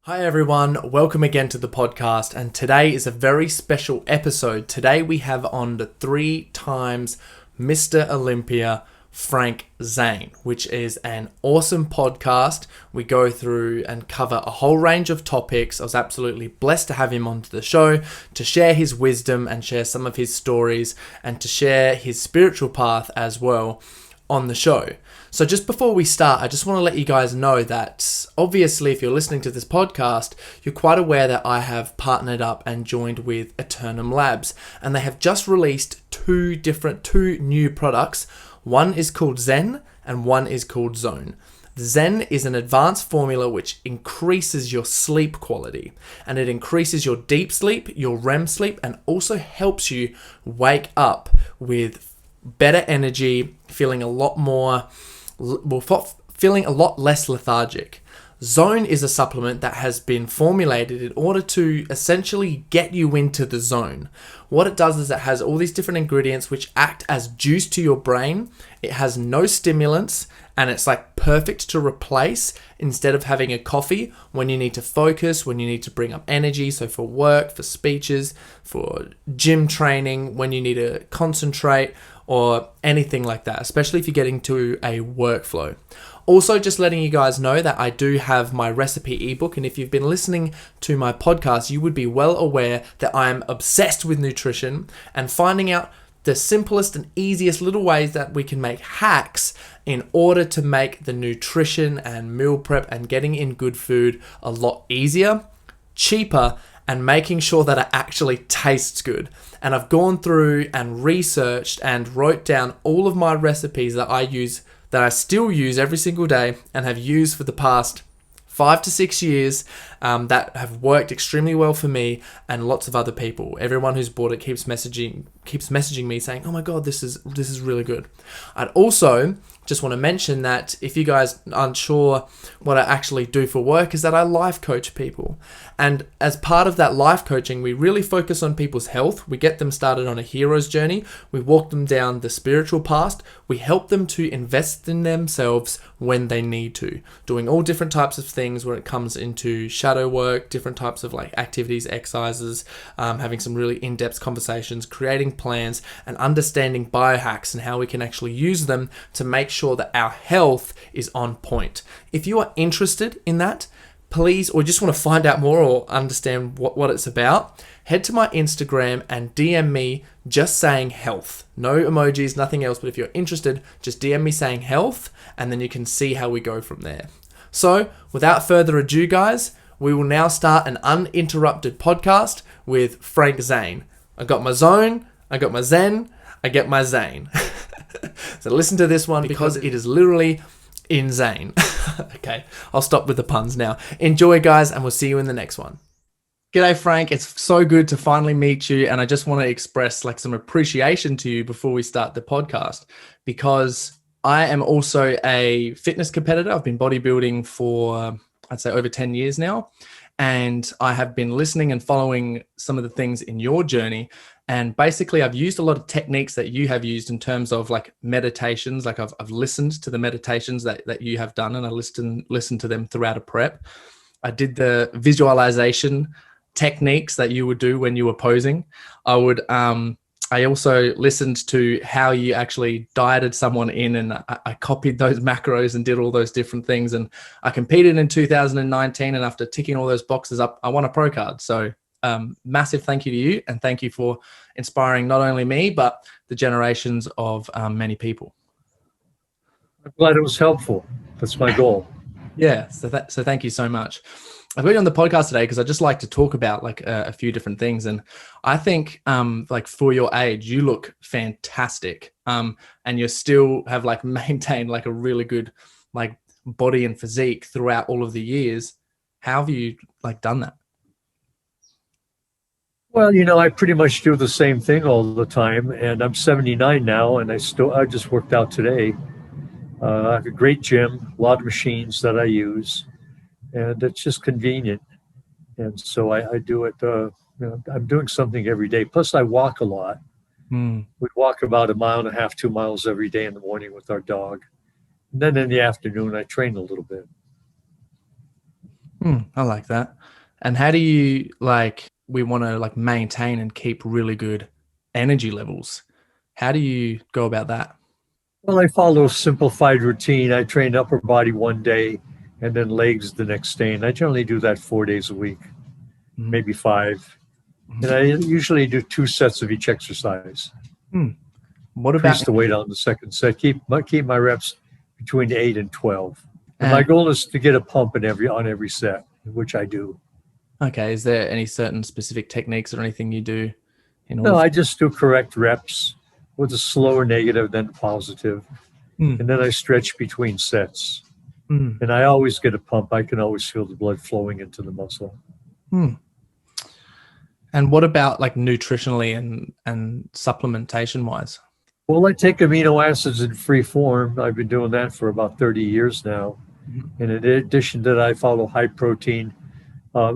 Hi everyone, welcome again to the podcast, and today is a very special episode. Today we have on the 3 times Mr. Olympia, Frank Zane, which is an awesome podcast. We go through and cover a whole range of topics. I was absolutely blessed to have him onto the show to share his wisdom and share some of his stories and to share his spiritual path as well on the show. So just before we start, I just want to let you guys know that obviously if you're listening to this podcast, you're quite aware that I have partnered up and joined with Eternum Labs, and they have just released two new products. One is called Zane and one is called Zone. Zane is an advanced formula which increases your sleep quality, and it increases your deep sleep, your REM sleep, and also helps you wake up with better energy, feeling a lot less lethargic. Zone is a supplement that has been formulated in order to essentially get you into the zone. What it does is it has all these different ingredients which act as juice to your brain. It has no stimulants, and it's like perfect to replace instead of having a coffee when you need to focus, when you need to bring up energy. So for work, for speeches, for gym training, when you need to concentrate or anything like that, especially if you're getting to a workflow. Also, just letting you guys know that I do have my recipe ebook, and if you've been listening to my podcast, you would be well aware that I am obsessed with nutrition and finding out the simplest and easiest little ways that we can make hacks in order to make the nutrition and meal prep and getting in good food a lot easier, cheaper, and making sure that it actually tastes good. And I've gone through and researched and wrote down all of my recipes that I use, that I still use every single day and have used for the past 5 to 6 years, that have worked extremely well for me and lots of other people. Everyone who's bought it keeps messaging me saying, "Oh my God, this is really good." I'd also just want to mention that if you guys aren't sure what I actually do for work, is that I life coach people. And as part of that life coaching, we really focus on people's health. We get them started on a hero's journey. We walk them down the spiritual path. We help them to invest in themselves when they need to, doing all different types of things when it comes into shadow work, different types of like activities, exercises, having some really in-depth conversations, creating plans, and understanding biohacks and how we can actually use them to make sure that our health is on point. If you are interested in that, please, or just want to find out more or understand what it's about, head to my Instagram and DM me just saying health. No emojis, nothing else, but if you're interested, just DM me saying health, and then you can see how we go from there. So, without further ado, guys, we will now start an uninterrupted podcast with Frank Zane. I got my zone, I got my zen, I get my Zane. So listen to this one because it is literally insane. Okay, I'll stop with the puns now. Enjoy, guys, and we'll see you in the next one. G'day, Frank. It's so good to finally meet you, and I just want to express like some appreciation to you before we start the podcast, because I am also a fitness competitor. I've been bodybuilding for, I'd say, over 10 years now, and I have been listening and following some of the things in your journey. And basically, I've used a lot of techniques that you have used in terms of like meditations. Like I've listened to the meditations that you have done, and I listened to them throughout a prep. I did the visualization techniques that you would do when you were posing. I also listened to how you actually dieted someone in, and I copied those macros and did all those different things. And I competed in 2019, and after ticking all those boxes up, I won a pro card. So massive thank you to you, and thank you for inspiring not only me, but the generations of many people. I'm glad it was helpful. That's my goal. Yeah, so thank you so much. I've got you on the podcast today because I just like to talk about like a few different things, and I think like for your age, you look fantastic, and you still have like maintained like a really good like body and physique throughout all of the years. How have you like done that? Well, I pretty much do the same thing all the time, and I'm 79 now, and I just worked out today. I have a great gym, a lot of machines that I use, and it's just convenient. And so I do it. I'm doing something every day. Plus, I walk a lot. We walk about 1.5 miles, 2 miles every day in the morning with our dog. And then in the afternoon, I train a little bit. I like that. And how do you like we want to like maintain and keep really good energy levels? How do you go about that? Well, I follow a simplified routine. I train upper body one day and then legs the next day. And I generally do that 4 days a week, Mhm. maybe five. And Mhm. I usually do two sets of each exercise. Hmm. What about Increase the weight on the second set. Keep my reps between 8 and 12. And my and goal is to get a pump on every set, which I do. okay, is there any certain specific techniques or anything you do in order No, for I just do correct reps with a slower negative than positive, Hmm. and then I stretch between sets. Hmm. And I always get a pump. I can always feel the blood flowing into the muscle. Hmm. And what about like nutritionally and supplementation wise? Well, I take amino acids in free form. I've been doing that for about 30 years now. Mhm. And in addition to that, I follow high protein, uh,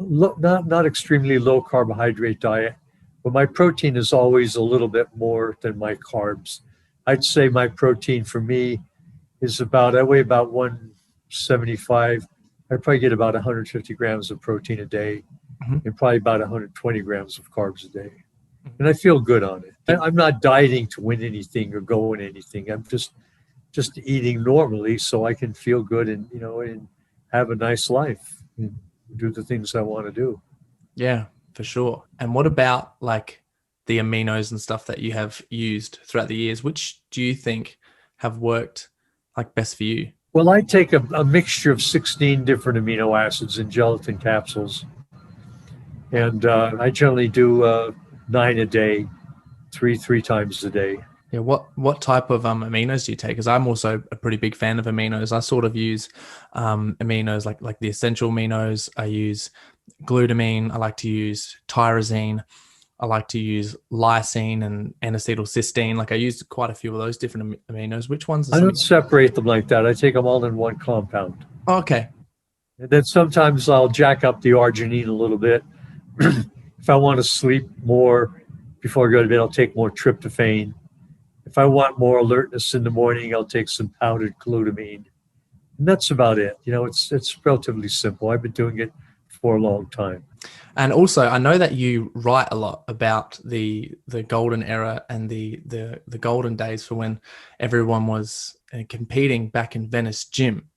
not extremely low carbohydrate diet, but my protein is always a little bit more than my carbs. I'd say my protein for me is about, I weigh about 175. I probably get about 150 grams of protein a day Mhm. and probably about 120 grams of carbs a day. Mhm. And I feel good on it. Keep- I'm not dieting to win anything or go in anything. I'm just eating normally so I can feel good and have a nice life and do the things I want to do. Yeah, for sure. And what about like the aminos and stuff that you have used throughout the years? Which do you think have worked like best for you? Well, I take a mixture of 16 different amino acids in gelatin capsules, and I generally do 9 a day, three times a day. Yeah, what type of aminos do you take? Because I'm also a pretty big fan of aminos. I sort of use aminos like the essential aminos. I use glutamine. I like to use tyrosine. I like to use lysine and N-acetylcysteine. Like I use quite a few of those different aminos. Which ones are I some? don't separate them like that. I take them all in one compound. Oh, okay. And then sometimes I'll jack up the arginine a little bit. If I want to sleep more before I go to bed, I'll take more tryptophan. If I want more alertness in the morning, I'll take some powdered glutamine. And that's about it. It's relatively simple. I've been doing it for a long time. And also, I know that you write a lot about the golden era and the golden days for when everyone was competing back in Venice Gym.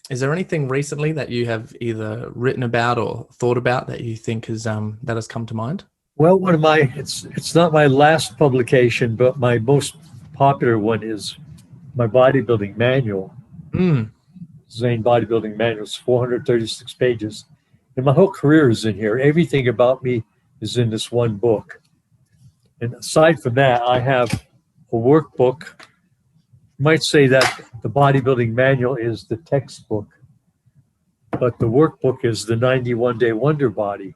Is there anything recently that you have either written about or thought about that you think has come to mind? Well, it's not my last publication, but my most popular one is my bodybuilding manual. Mm, Zane bodybuilding manual. It's 436 pages. And my whole career is in here. Everything about me is in this one book. And aside from that, I have a workbook. You might say that the bodybuilding manual is the textbook, but the workbook is the 91 Day Wonder Body.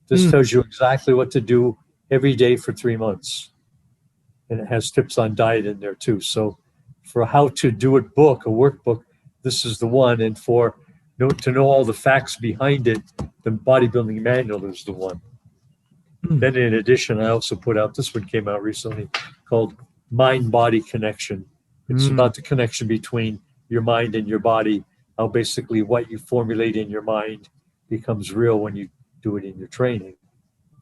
This mm. tells you exactly what to do every day for 3 months. And it has tips on diet in there too. So for how to do it book, a workbook, this is the one. And to know all the facts behind it, the bodybuilding manual is the one. Mm. Then in addition, I also put out, this one came out recently, called Mind Body Connection. It's Mm. about the connection between your mind and your body, how basically what you formulate in your mind becomes real when you do it in your training.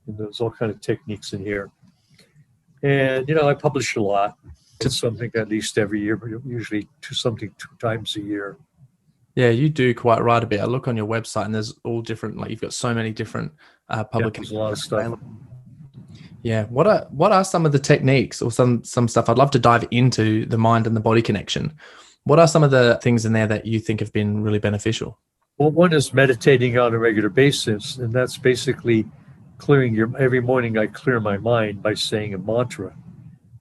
And there's all kind of techniques in here. And I publish a lot. To, It's something at least every year, but usually something 2 times a year. yeah, you do quite right a bit. I look on your website and there's all different, like you've got so many different Yeah, there's a publications lot of stuff. available. Yeah. What are some of the techniques or some stuff? I'd love to dive into the mind and the body connection. What are some of the things in there that you think have been really beneficial? Well, one is meditating on a regular basis, and that's basically every morning I clear my mind by saying a mantra,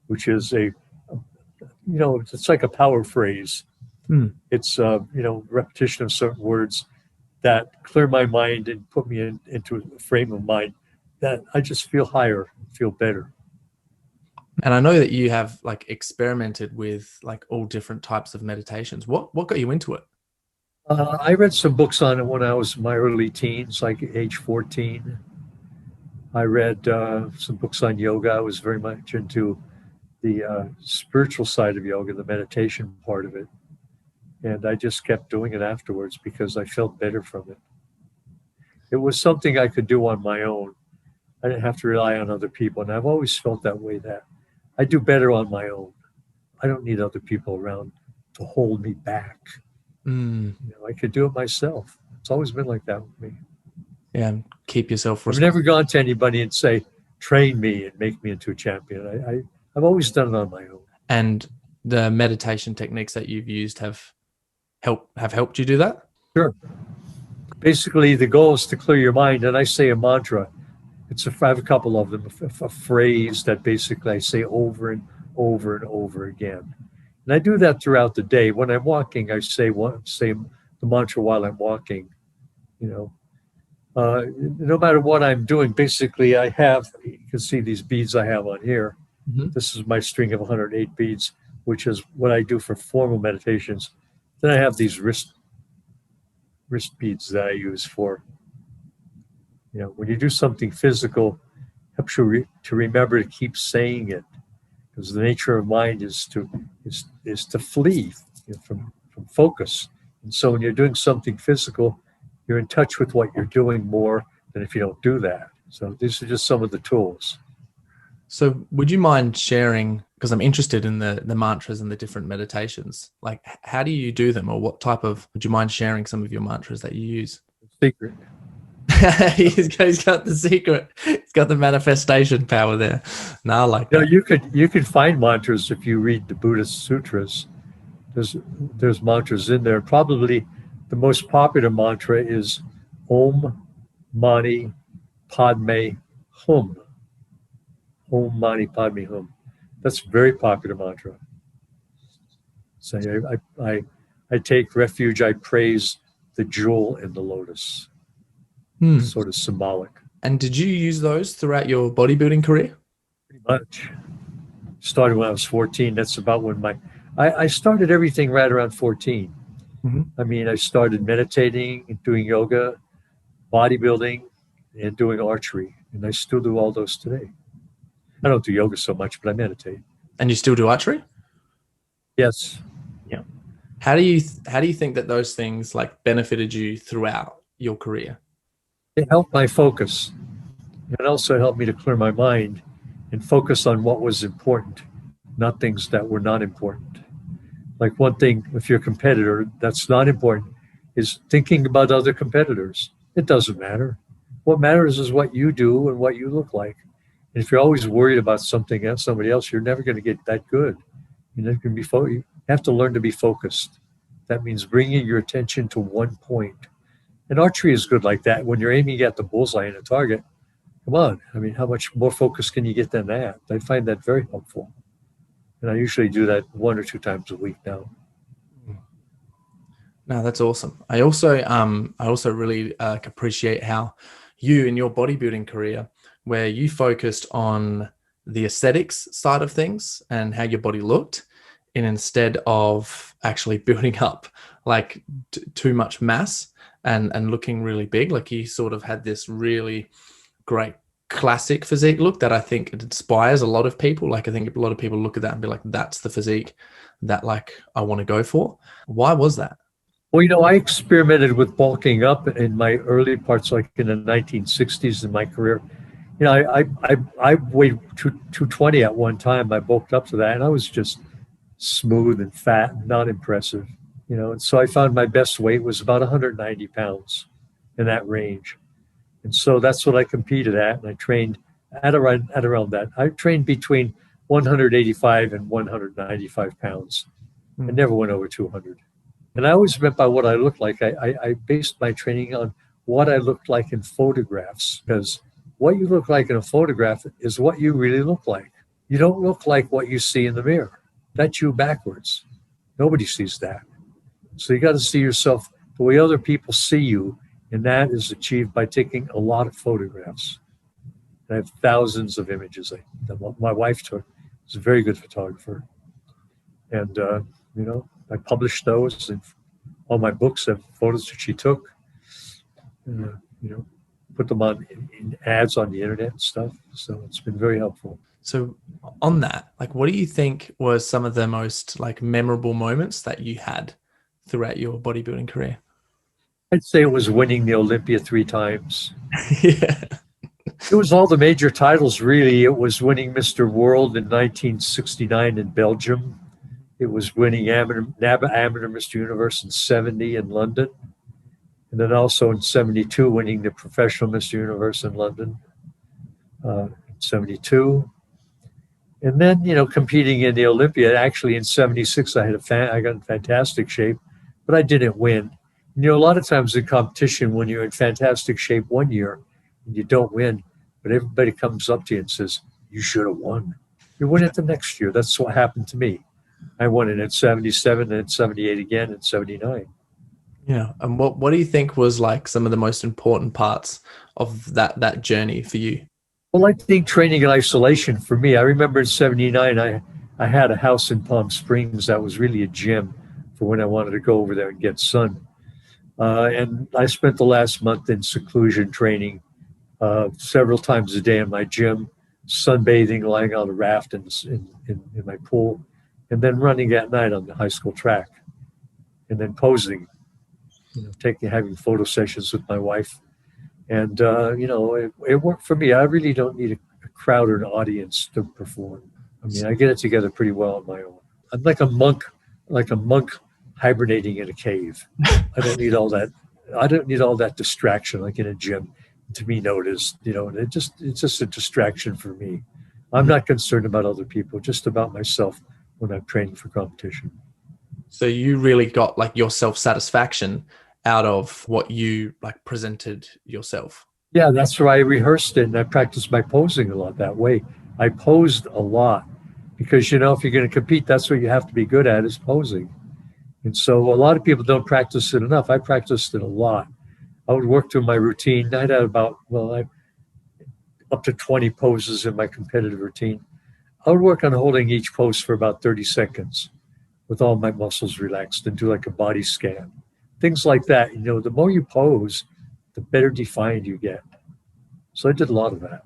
which is it's like a power phrase. Hmm. It's, repetition of certain words that clear my mind and put me into a frame of mind that I just feel higher, feel better. And I know that you have like experimented with like all different types of meditations. What got you into it? I read some books on it when I was in my early teens, like age 14. I read some books on yoga. I was very much into the spiritual side of yoga, the meditation part of it. And I just kept doing it afterwards because I felt better from it. It was something I could do on my own. I didn't have to rely on other people. And I've always felt that way, that I do better on my own. I don't need other people around to hold me back. Mm. I could do it myself. It's always been like that with me. Yeah, keep yourself I've never gone to anybody and say, train me and make me into a champion. I've always done it on my own. And the meditation techniques that you've used have helped you do that? Sure. Basically, the goal is to clear your mind. And I say a mantra. I have a couple of them, a phrase that basically I say over and over and over again. And I do that throughout the day. When I'm walking, I say the mantra while I'm walking. No matter what I'm doing, basically you can see these beads I have on here. Mm-hmm. This is my string of 108 beads, which is what I do for formal meditations. Then I have these wrist beads that I use for, when you do something physical, it helps you to remember to keep saying it, because the nature of mind is to flee from focus. And so when you're doing something physical, you're in touch with what you're doing more than if you don't do that. So these are just some of the tools. So would you mind sharing, because I'm interested in the mantras and the different meditations, like how do you do them, or would you mind sharing some of your mantras that you use? Secret. He's got the secret. He's got the manifestation power there. No, I like that. You could find mantras if you read the Buddhist sutras. There's mantras in there. Probably the most popular mantra is Om Mani Padme Hum. Om Mani Padme Hum. That's a very popular mantra. So I take refuge. I praise the jewel in the lotus. Sort of symbolic. And did you use those throughout your bodybuilding career? Pretty much. Started when I was 14. That's about when I started everything right around 14. Mm-hmm. I mean, I started meditating and doing yoga, bodybuilding, and doing archery. And I still do all those today. I don't do yoga so much, but I meditate. And you still do archery? Yes. Yeah. How do you think that those things like benefited you throughout your career? It helped my focus. It also helped me to clear my mind and focus on what was important, not things that were not important. Like one thing, if you're a competitor, that's not important, is thinking about other competitors. It doesn't matter. What matters is what you do and what you look like. And if you're always worried about something else, somebody else, you're never going to get that good. You're never going to be you have to learn to be focused. That means bringing your attention to one point. And archery is good like that. When you're aiming at the bullseye and a target, come on. I mean, how much more focus can you get than that? I find that very helpful. And I usually do that 1 or 2 times a week now. No, that's awesome. I also really appreciate how you in your bodybuilding career, where you focused on the aesthetics side of things and how your body looked, and instead of actually building up like too much mass and looking really big, like you sort of had this really great classic physique look that I think it inspires a lot of people. Like I think a lot of people look at that and be like, that's the physique that like I want to go for. Why was that? Well, I experimented with bulking up in my early parts, like in the 1960s in my career. I weighed 220 at one time. I bulked up to that, and I was just smooth and fat and not impressive. And so I found my best weight was about 190 pounds in that range. And so that's what I competed at, and I trained at around that. I trained between 185 and 195 pounds. I never went over 200. And I always went by what I looked like. I based my training on what I looked like in photographs, because what you look like in a photograph is what you really look like. You don't look like what you see in the mirror. That's you backwards. Nobody sees that. So you got to see yourself the way other people see you, and that is achieved by taking a lot of photographs. I have thousands of images that my wife took. She's a very good photographer. And, I published those, and all my books have photos that she took. Put them on in ads on the internet and stuff. So it's been very helpful. So on that, like, what do you think was some of the most like memorable moments that you had throughout your bodybuilding career? I'd say it was winning the Olympia 3 times. Yeah. It was all the major titles, really. It was winning Mr. World in 1969 in Belgium. It was winning amateur Mr. Universe in 70 in London. And then also in 72, winning the professional Mr. Universe in London, in 72. And then, competing in the Olympia. Actually, in 76, I got in fantastic shape, but I didn't win. A lot of times in competition, when you're in fantastic shape one year and you don't win, but everybody comes up to you and says, you should have won. You win it the next year. That's what happened to me. I won it at 77, and at 78 again, and 79. Yeah. And what do you think was like some of the most important parts of that journey for you? Well, I think training in isolation for me, I remember in 79, I had a house in Palm Springs that was really a gym for when I wanted to go over there and get sun. And I spent the last month in seclusion training several times a day in my gym, sunbathing, lying on a raft in my pool, and then running at night on the high school track, and then posing, having photo sessions with my wife. And, it worked for me. I really don't need a crowd or an audience to perform. I mean, I get it together pretty well on my own. I'm like a monk hibernating in a cave. I don't need all that. I don't need all that distraction like in a gym to be noticed, and it's just a distraction for me. I'm not concerned about other people, just about myself when I'm training for competition. So you really got like your self-satisfaction out of what you like presented yourself. Yeah, that's why I rehearsed it, and I practiced my posing a lot that way. I posed a lot because, if you're going to compete, that's what you have to be good at is posing. And so a lot of people don't practice it enough. I practiced it a lot. I would work through my routine. I'd have up to 20 poses in my competitive routine. I would work on holding each pose for about 30 seconds with all my muscles relaxed and do like a body scan. Things like that. The more you pose, the better defined you get. So I did a lot of that.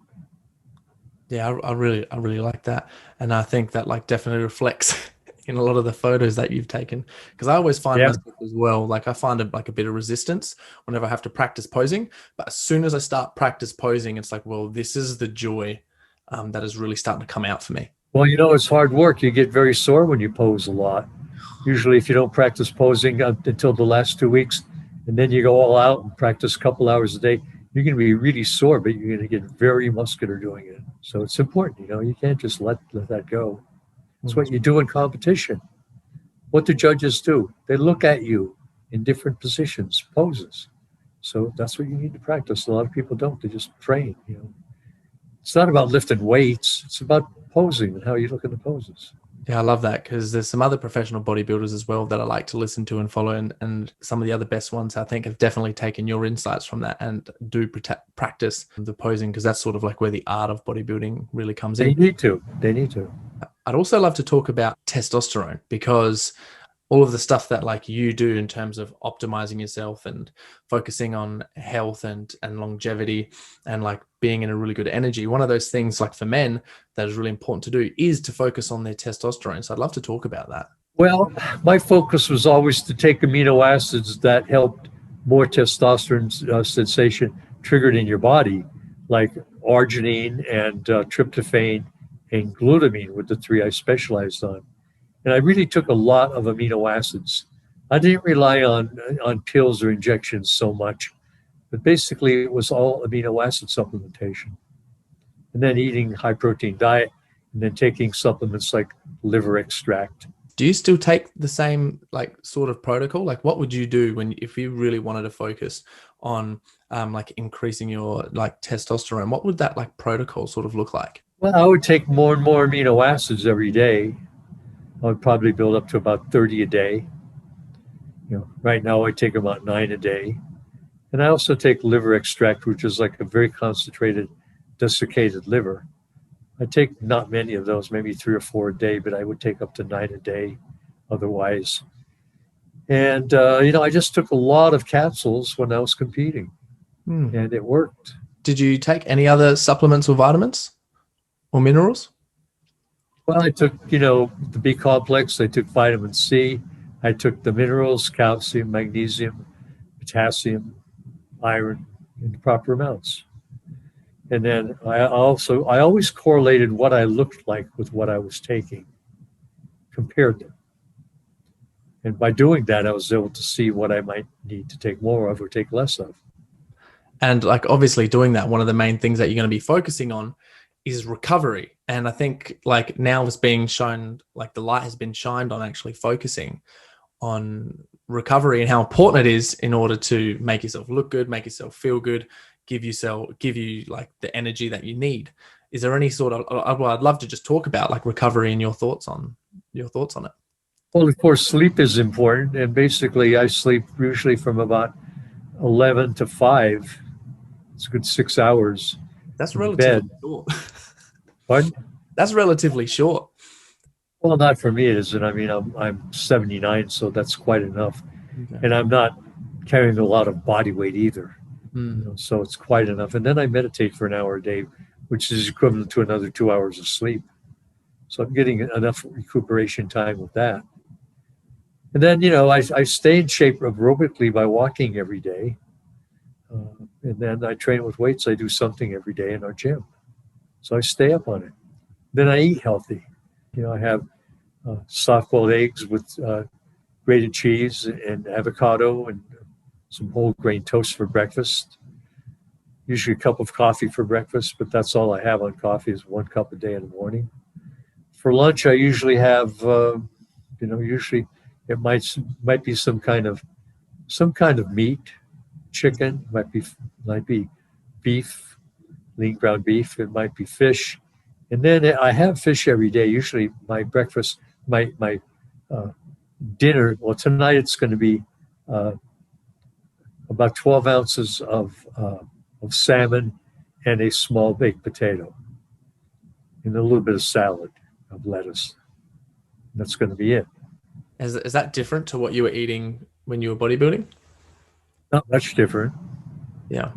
Yeah, I really like that. And I think that like definitely reflects in a lot of the photos that you've taken. Because I always find myself as well, like I find like a bit of resistance whenever I have to practice posing. But as soon as I start practice posing, it's like, well, this is the joy that is really starting to come out for me. Well, it's hard work. You get very sore when you pose a lot. Usually if you don't practice posing until the last 2 weeks, and then you go all out and practice a couple hours a day, you're going to be really sore, but you're going to get very muscular doing it. So it's important, you can't just let that go. It's what you do in competition. What do judges do? They look at you in different positions, poses. So that's what you need to practice. A lot of people don't. They just train, It's not about lifting weights. It's about posing and how you look in the poses. Yeah, I love that because there's some other professional bodybuilders as well that I like to listen to and follow. And some of the other best ones, I think, have definitely taken your insights from that and do practice the posing because that's sort of like where the art of bodybuilding really comes in. They need to. I'd also love to talk about testosterone because all of the stuff that like you do in terms of optimizing yourself and focusing on health and longevity and like being in a really good energy. One of those things like for men that is really important to do is to focus on their testosterone. So I'd love to talk about that. Well, my focus was always to take amino acids that helped more testosterone sensation triggered in your body, like arginine and tryptophan and glutamine were the three I specialized on. And I really took a lot of amino acids. I didn't rely on pills or injections so much, but basically it was all amino acid supplementation. And then eating high protein diet and then taking supplements like liver extract. Do you still take the same like sort of protocol? Like what would you do if you really wanted to focus on like increasing your like testosterone? What would that like protocol sort of look like? Well, I would take more and more amino acids every day. I would probably build up to about 30 a day. Right now I take about 9 a day. And I also take liver extract, which is like a very concentrated desiccated liver. I take not many of those, maybe 3 or 4 a day, but I would take up to 9 a day otherwise. And, I just took a lot of capsules when I was competing and it worked. Did you take any other supplements or vitamins or minerals? Well, I took, the B complex, I took vitamin C, I took the minerals, calcium, magnesium, potassium, iron in the proper amounts. And then I always correlated what I looked like with what I was taking, compared them. And by doing that, I was able to see what I might need to take more of or take less of. And like obviously doing that, one of the main things that you're going to be focusing on is recovery. And I think like now it's being shown, like the light has been shined on actually focusing on recovery and how important it is in order to make yourself look good, make yourself feel good, give you like the energy that you need. Is there any sort of, well, I'd love to just talk about like recovery and your thoughts on it. Well, of course, sleep is important. And basically, I sleep usually from about 11 to 5. It's a good 6 hours That's in relatively bed. short. Pardon? That's relatively short. Well, not for me, it isn't. I mean, I'm 79, so that's quite enough. Okay. And I'm not carrying a lot of body weight either. So it's quite enough. And then I meditate for an hour a day, which is equivalent to another 2 hours of sleep. So I'm getting enough recuperation time with that. And then, I stay in shape aerobically by walking every day. And then I train with weights. I do something every day in our gym. So I stay up on it. Then I eat healthy. I have soft-boiled eggs with grated cheese and avocado and some whole grain toast for breakfast. Usually a cup of coffee for breakfast, but that's all I have on coffee is 1 cup a day in the morning. For lunch, I usually have, usually it might be some kind of meat, chicken, might be beef, lean ground beef. It might be fish, and then I have fish every day. Usually, my breakfast, my dinner. Well, tonight it's going to be about 12 ounces of salmon and a small baked potato, and a little bit of salad of lettuce. That's going to be it. Is that different to what you were eating when you were bodybuilding? Not much different. Yeah.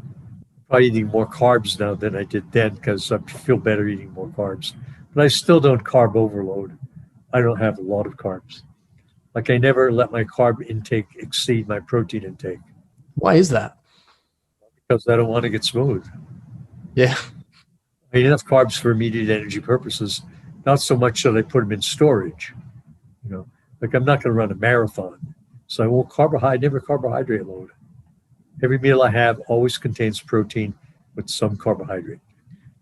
Probably eating more carbs now than I did then because I feel better eating more carbs. But I still don't carb overload. I don't have a lot of carbs. Like I never let my carb intake exceed my protein intake. Why is that? Because I don't want to get smooth. Yeah. I eat enough carbs for immediate energy purposes, not so much that I put them in storage. Like I'm not going to run a marathon. So I won't never carbohydrate load. Every meal I have always contains protein with some carbohydrate.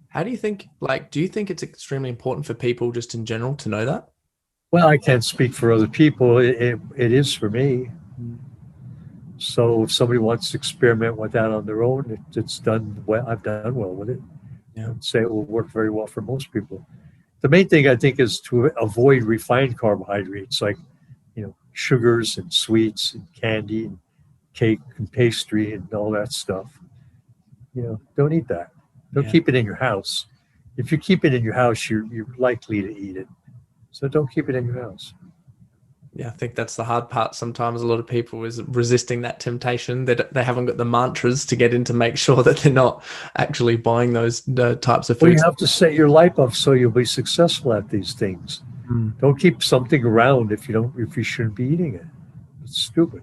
How do you think, do you think it's extremely important for people just in general to know that? Well, I can't speak for other people. It is for me. So if somebody wants to experiment with that on their own, it's done well. I've done well with it. Yeah. I'd say it will work very well for most people. The main thing I think is to avoid refined carbohydrates like, sugars and sweets and candy and cake and pastry and all that stuff. Don't eat that. Don't keep it in your house. If you keep it in your house, you're likely to eat it. So don't keep it in your house. Yeah, I think that's the hard part. Sometimes a lot of people is resisting that temptation. They haven't got the mantras to get in to make sure that they're not actually buying those types of foods. Well, you have to set your life up so you'll be successful at these things. Don't keep something around if you shouldn't be eating it. It's stupid.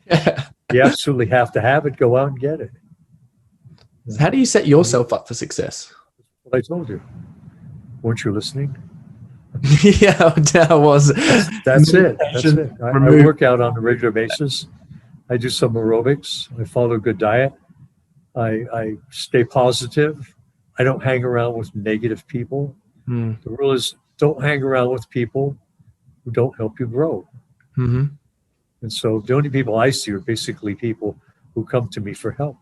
Yeah. You absolutely have to have it. Go out and get it. So how do you set yourself up for success? What I told you. Weren't you listening? Yeah, I was. That's it. I work out on a regular basis. I do some aerobics. I follow a good diet. I stay positive. I don't hang around with negative people. The rule is don't hang around with people who don't help you grow. Mm-hmm. And so the only people I see are basically people who come to me for help.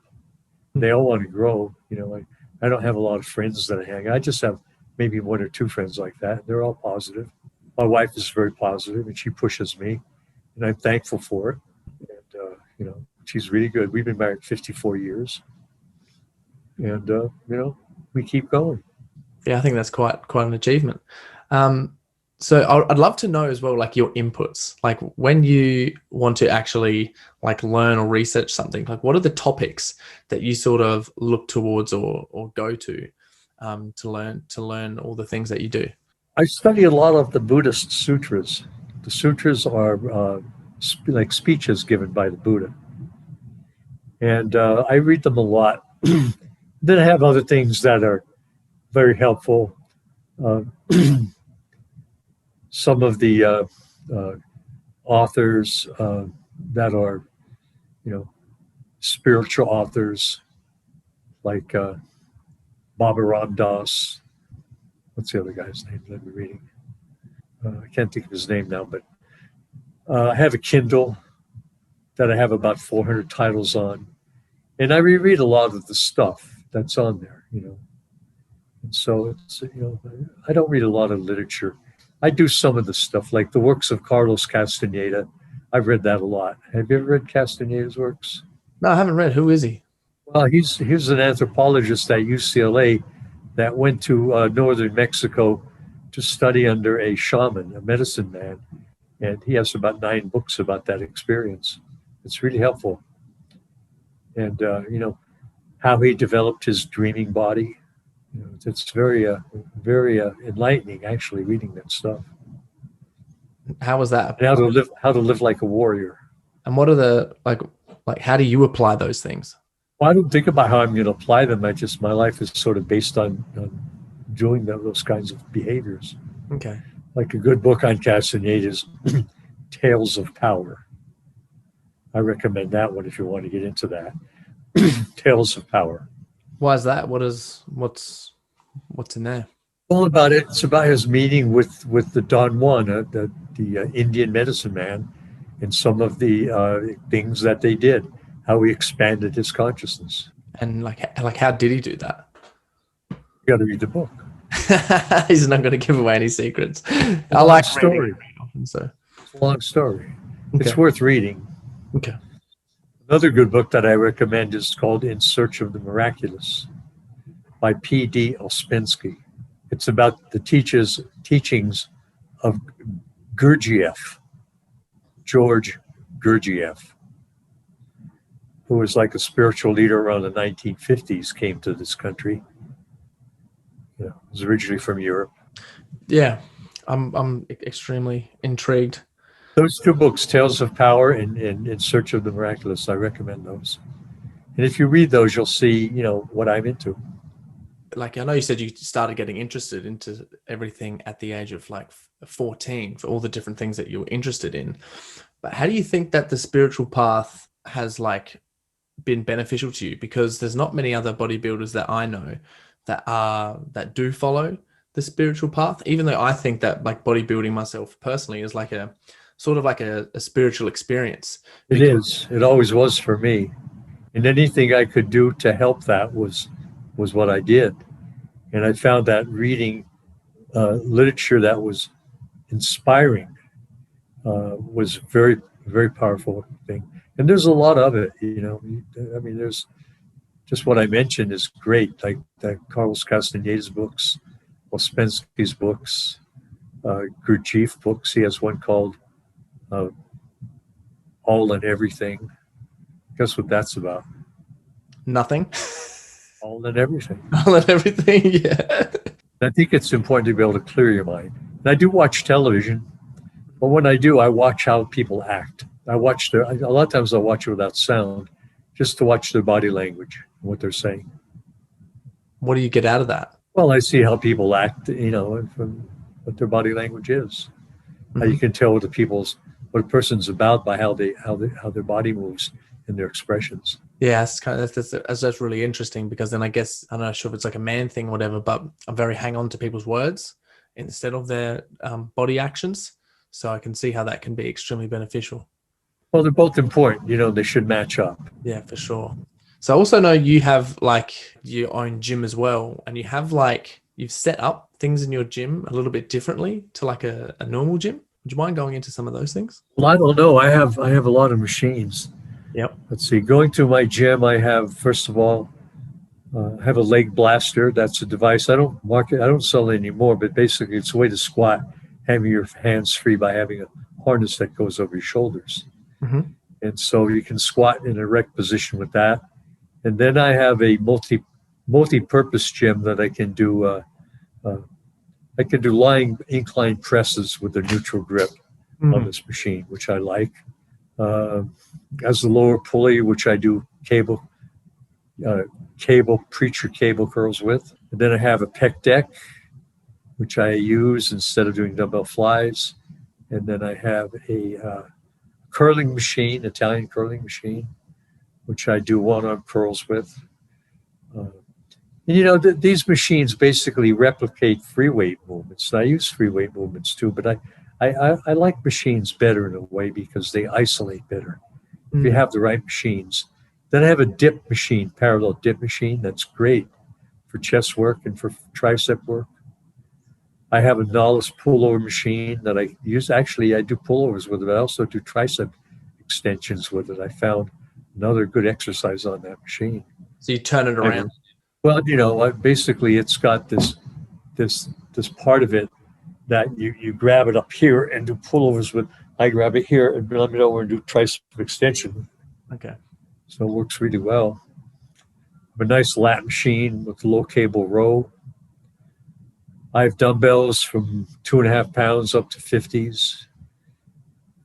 They all want to grow. I don't have a lot of friends that I hang. I just have maybe 1 or 2 friends like that. They're all positive. My wife is very positive, and she pushes me, and I'm thankful for it. And she's really good. We've been married 54 years, and we keep going. Yeah, I think that's quite an achievement. So I'd love to know as well, like your inputs, like when you want to actually like learn or research something, like what are the topics that you sort of look towards or go to learn all the things that you do? I study a lot of the Buddhist sutras. The sutras are like speeches given by the Buddha. And I read them a lot. Then I have other things that are very helpful. Uh, some of the uh, authors that are, you know, spiritual authors like Baba Ram Das. What's the other guy's name that we're reading? I can't think of his name now, but I have a Kindle that I have about 400 titles on, and I reread a lot of the stuff that's on there, you know. And so it's, you know, I don't read a lot of literature. I do some of the stuff, like the works of Carlos Castaneda. I've read that a lot. Have you ever read Castaneda's works? No, I haven't read. Who is he? Well, he's an anthropologist at UCLA that went to northern Mexico to study under a shaman, a medicine man, and he has about 9 books about that experience. It's really helpful, and you know how he developed his dreaming body. You know, it's very enlightening, actually, reading that stuff. How was that? And how to live like a warrior. And what are the like? How do you apply those things? Well, I don't think about how I'm going to apply them. My life is sort of based on doing those kinds of behaviors. Okay. Like a good book on Castaneda's Tales of Power. I recommend that one if you want to get into that. Tales of Power. Why is that? What's in there? All about it. It's about his meeting with the Don Juan, the Indian medicine man, and some of the things that they did, how he expanded his consciousness. And like how did he do that? You got to read the book. He's not going to give away any secrets. I like story. Often, so it's a long story. Okay. It's worth reading. Okay. Another good book that I recommend is called In Search of the Miraculous by P.D. Ouspensky. It's about the teachings of Gurdjieff, George Gurdjieff, who was like a spiritual leader around the 1950s, came to this country. You know, was originally from Europe. Yeah, I'm extremely intrigued. Those 2 books, Tales of Power and In Search of the Miraculous, I recommend those. And if you read those, you'll see, you know, what I'm into. Like, I know you said you started getting interested into everything at the age of like 14 for all the different things that you were interested in. But how do you think that the spiritual path has like been beneficial to you? Because there's not many other bodybuilders that I know that do follow the spiritual path, even though I think that like bodybuilding myself personally is like a sort of like a spiritual experience. It is. It always was for me. And anything I could do to help that was what I did. And I found that reading literature that was inspiring was very, very powerful thing. And there's a lot of it, you know. I mean, there's just what I mentioned is great, like Carlos Castaneda's books, Ouspensky's books, Gurdjieff books. He has one called All and Everything. Guess what that's about? Nothing. All and everything. All and everything, yeah. I think it's important to be able to clear your mind. And I do watch television, but when I do, I watch how people act. A lot of times I'll watch it without sound, just to watch their body language and what they're saying. What do you get out of that? Well, I see how people act, you know, from what their body language is. Mm-hmm. How you can tell what a person's about by how their body moves and their expressions. Yeah, that's really interesting, because then I guess, I'm not sure if it's like a man thing or whatever, but I'm very hang on to people's words instead of their body actions. So I can see how that can be extremely beneficial. Well, they're both important, you know, they should match up. Yeah, for sure. So I also know you have like your own gym as well, and you've set up things in your gym a little bit differently to like a normal gym. Would you mind going into some of those things? Well, I don't know. I have a lot of machines. Yep. Let's see. Going to my gym, I have, first of all, I have a leg blaster. That's a device. I don't sell it anymore, but basically it's a way to squat, having your hands free by having a harness that goes over your shoulders. Mm-hmm. And so you can squat in an erect position with that. And then I have a multi-purpose gym that I can do. I can do lying incline presses with a neutral grip. on this machine, which I like. As the lower pulley, which I do preacher cable curls with. And then I have a pec deck, which I use instead of doing dumbbell flies. And then I have a curling machine, Italian curling machine, which I do one-arm curls with. And these machines basically replicate free weight movements. And I use free weight movements too, but I like machines better in a way because they isolate better if you have the right machines. Then I have a dip machine, parallel dip machine. That's great for chest work and for tricep work. I have a Nollis pullover machine that I use. Actually, I do pullovers with it, but I also do tricep extensions with it. I found another good exercise on that machine. So you turn it around. Well, basically it's got this part of it that you grab it up here and do pullovers with. I grab it here and let me know and do tricep extension. Okay. So it works really well. I have a nice lat machine with low cable row. I have dumbbells from 2.5 pounds up to 50s.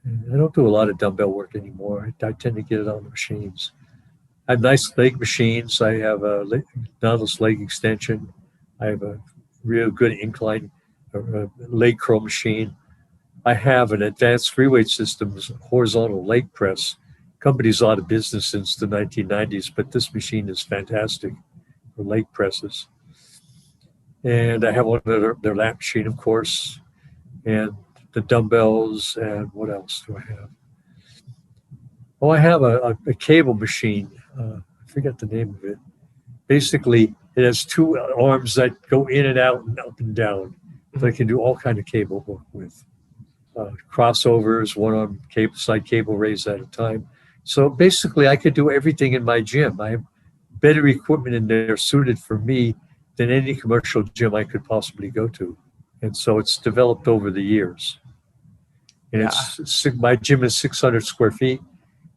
I don't do a lot of dumbbell work anymore. I tend to get it on the machines. I have nice leg machines. I have a Nautilus leg extension. I have a real good incline leg curl machine. I have an advanced free weight systems horizontal leg press. Company's out of business since the 1990s, but this machine is fantastic for leg presses. And I have one of their lat machine, of course, and the dumbbells. And what else do I have? Oh, I have a cable machine. I forget the name of it. Basically, it has two arms that go in and out and up and down. So I can do all kind of cable work with. Crossovers, one arm side cable raised at a time. So basically, I could do everything in my gym. I have better equipment in there suited for me than any commercial gym I could possibly go to. And so it's developed over the years. And my gym is 600 square feet,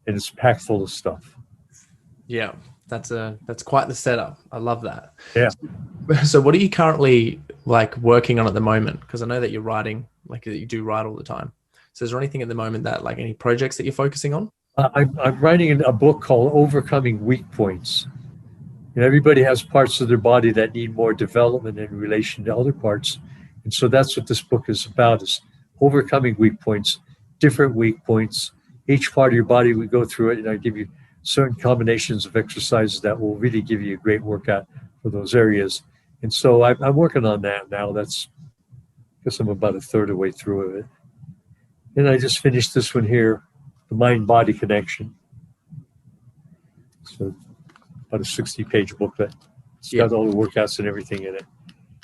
and it's packed full of stuff. Yeah, that's quite the setup. I love that. Yeah. So what are you currently working on at the moment? Because I know that you're writing, you do write all the time. So is there anything at the moment that any projects that you're focusing on? I'm writing a book called Overcoming Weak Points. And everybody has parts of their body that need more development in relation to other parts. And so that's what this book is about, is overcoming weak points, different weak points. Each part of your body, we go through it, and I give you certain combinations of exercises that will really give you a great workout for those areas. And so I'm working on that now. I guess I'm about a third of the way through it. And I just finished this one here, the mind-body connection. So about a 60-page booklet. It's got all the workouts and everything in it.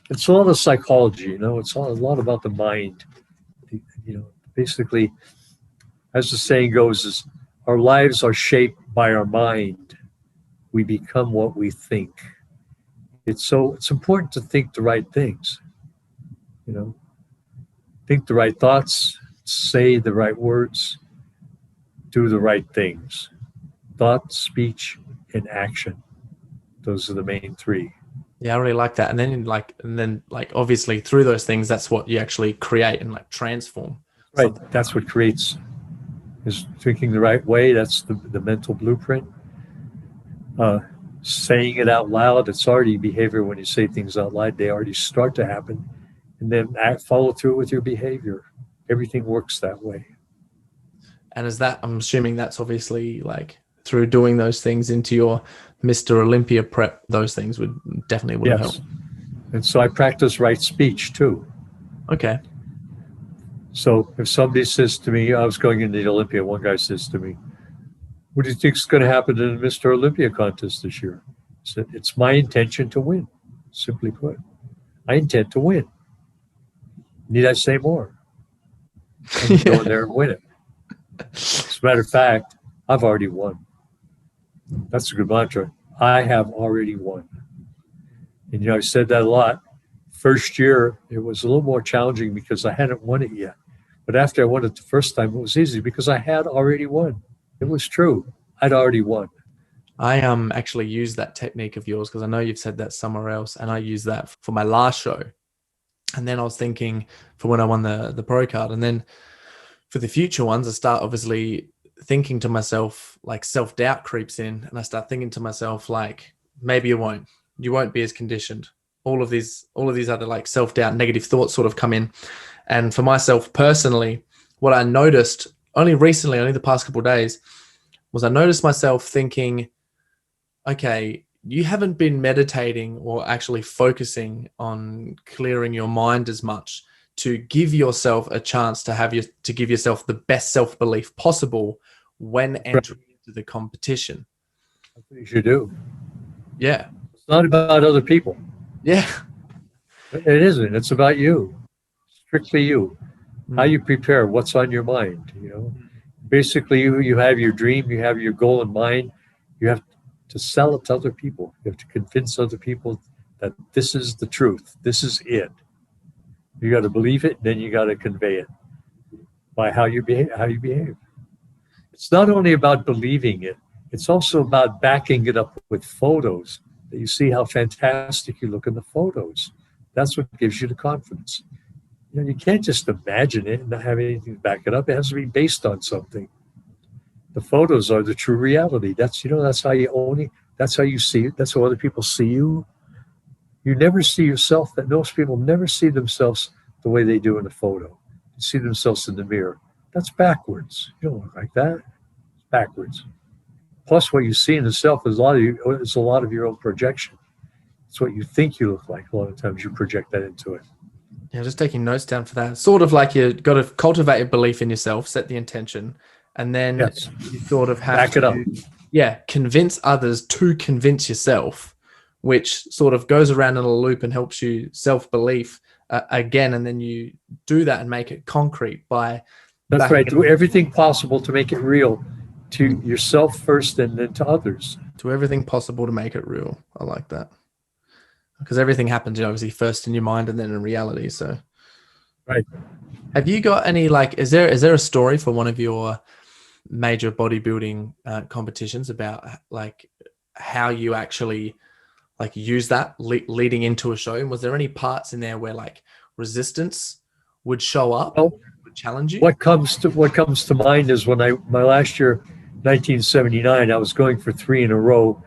It's all the psychology, it's a lot about the mind. Basically, as the saying goes, is our lives are shaped by our mind. We become what we think. It's important to think the right things. Think the right thoughts, say the right words, do the right things. Thought, speech, and action. Those are the main three. Yeah, I really like that. And then obviously through those things, that's what you actually create and transform. Right. Something. That's what creates, is thinking the right way. That's the mental blueprint. Saying it out loud. It's already behavior. When you say things out loud, they already start to happen. And then follow through with your behavior. Everything works that way. And I'm assuming that's obviously through doing those things into your Mr. Olympia prep, those things would help. And so I practice right speech too. Okay. So if somebody says to me, I was going into the Olympia, one guy says to me, what do you think is going to happen in the Mr. Olympia contest this year? I said, it's my intention to win. Simply put, I intend to win. Need I say more? I'm go in there and win it. As a matter of fact, I've already won. That's a good mantra. I have already won. And I said that a lot. First year, it was a little more challenging because I hadn't won it yet. But after I won it the first time, it was easy because I had already won. It was true. I'd already won. I actually used that technique of yours because I know you've said that somewhere else, and I used that for my last show. And then I was thinking for when I won the pro card, and then for the future ones, I start obviously thinking to myself, like self-doubt creeps in, and I start thinking to myself, like, maybe you won't be as conditioned. All of these other like self-doubt, negative thoughts sort of come in. And for myself personally, what I noticed only recently, only the past couple of days, was I noticed myself thinking, okay, you haven't been meditating or actually focusing on clearing your mind as much to give yourself a chance to give yourself the best self-belief possible when entering into the competition. That's what you should do. Yeah. It's not about other people. Yeah. It isn't. It's about you. Strictly you. How you prepare, what's on your mind, you know. Basically, you have your dream, you have your goal in mind. You have to sell it to other people. You have to convince other people that this is the truth. This is it. You got to believe it, then you got to convey it by how you behave. It's not only about believing it, it's also about backing it up with photos. That you see how fantastic you look in the photos. That's what gives you the confidence. You know, you can't just imagine it and not have anything to back it up. It has to be based on something. The photos are the true reality. That's how you own it. That's how you see it. That's how other people see you. You never see yourself. That most people never see themselves the way they do in a photo. They see themselves in the mirror. That's backwards. You don't look like that. It's backwards. Plus, what you see in yourself is a lot of your own projection. It's what you think you look like. A lot of times you project that into it. Yeah, just taking notes down for that. Sort of like you got to cultivate a belief in yourself, set the intention, and then you sort of have back it up. Convince others to convince yourself, which sort of goes around in a loop and helps you self-belief again. And then you do that and make it concrete by. That's right. Do everything possible to make it real to yourself first and then to others. Do everything possible to make it real. I like that. Because everything happens, obviously, first in your mind and then in reality. So, right. Have you got any is there a story for one of your major bodybuilding competitions about like how you actually like use that leading into a show? And was there any parts in there where like resistance would show up, would challenge you? What comes to mind is when my last year, 1979, I was going for 3 in a row.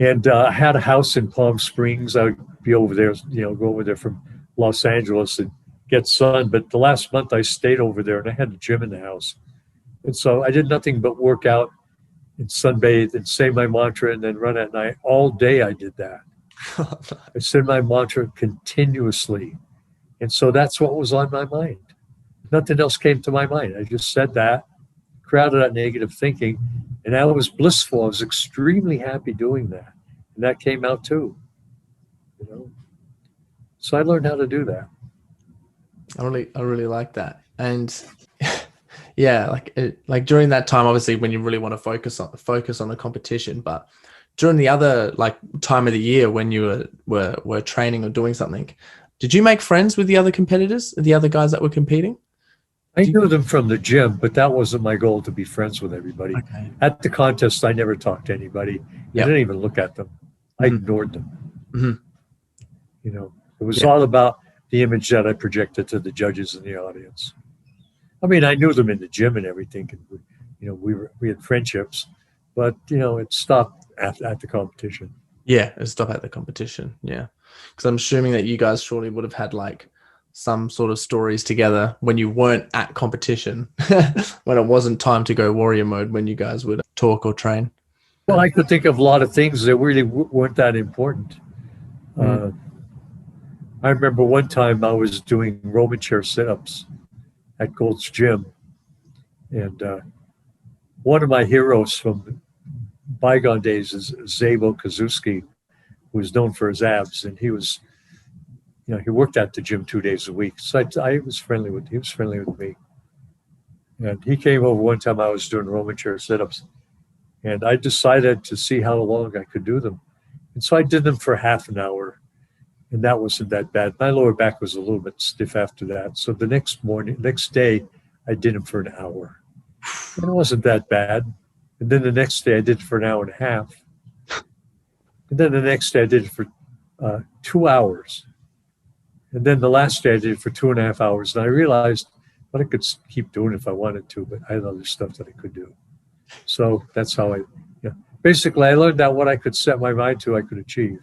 And I had a house in Palm Springs. I would be over there, go over there from Los Angeles and get sun. But the last month I stayed over there and I had a gym in the house. And so I did nothing but work out and sunbathe and say my mantra and then run at night. All day I did that. I said my mantra continuously. And so that's what was on my mind. Nothing else came to my mind. I just said that, crowded out negative thinking. And I was blissful. I was extremely happy doing that. And that came out too. So I learned how to do that. I really like that. And yeah, like during that time, obviously when you really want to focus on the competition, but during the other like time of the year when you were training or doing something, did you make friends with the other competitors, the other guys that were competing? I knew them from the gym, but that wasn't my goal to be friends with everybody. Okay. At the contest, I never talked to anybody. I didn't even look at them. I ignored them. Mm-hmm. It was all about the image that I projected to the judges in the audience. I mean, I knew them in the gym and everything. And we had friendships, but it stopped at the competition. Yeah, it stopped at the competition. Yeah, because I'm assuming that you guys surely would have had like some sort of stories together when you weren't at competition, when it wasn't time to go warrior mode, when you guys would talk or train. Well, I could think of a lot of things that really weren't that important. I remember one time I was doing Roman chair sit-ups at Gold's Gym. And one of my heroes from bygone days is Zane, who was known for his abs. And he was, he worked at the gym 2 days a week. So I was friendly with him. He was friendly with me. And he came over one time I was doing Roman chair sit-ups. And I decided to see how long I could do them. And so I did them for half an hour. And that wasn't that bad. My lower back was a little bit stiff after that. So the next day, I did them for an hour. And it wasn't that bad. And then the next day, I did it for an hour and a half. And then the next day, I did it for 2 hours. And then the last day, I did it for 2.5 hours. And I realized but I could keep doing it if I wanted to, but I had other stuff that I could do. So that's how basically I learned that what I could set my mind to, I could achieve.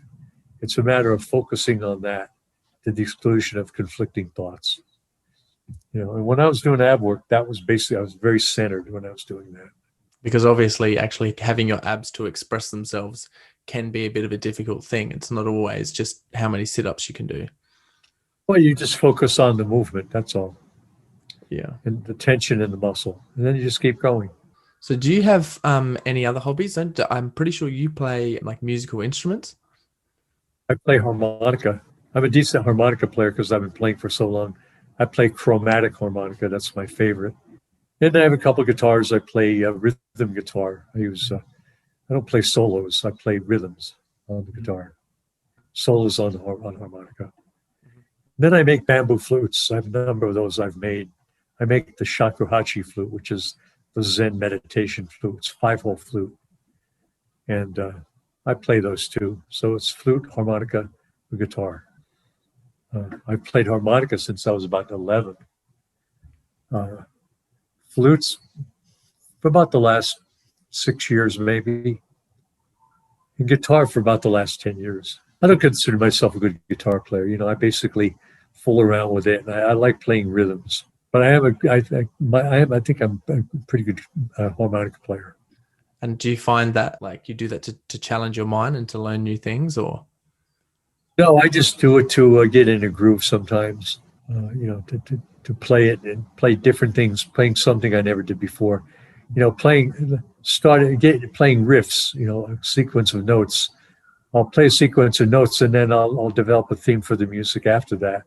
It's a matter of focusing on that to the exclusion of conflicting thoughts. And when I was doing ab work, that was basically, I was very centered when I was doing that. Because obviously actually having your abs to express themselves can be a bit of a difficult thing. It's not always just how many sit-ups you can do. Well, you just focus on the movement, that's all. Yeah. And the tension in the muscle. And then you just keep going. So do you have any other hobbies? I'm pretty sure you play like musical instruments. I play harmonica. I'm a decent harmonica player because I've been playing for so long. I play chromatic harmonica. That's my favorite. And I have a couple of guitars. I play rhythm guitar. I don't play solos. I play rhythms on the guitar. Solos on harmonica. Then I make bamboo flutes. I have a number of those I've made. I make the shakuhachi flute, which is the Zen meditation flute. It's 5-hole flute. And I play those too. So it's flute, harmonica, and guitar. I've played harmonica since I was about 11. Flutes for about the last 6 years, maybe. And guitar for about the last 10 years. I don't consider myself a good guitar player. I basically fool around with it. And I like playing rhythms. But I think I'm a pretty good harmonica player. And do you find that like you do that to challenge your mind and to learn new things, or? No, I just do it to get in a groove sometimes, to play it and play different things, playing something I never did before. Playing riffs, a sequence of notes. I'll play a sequence of notes and then I'll develop a theme for the music after that.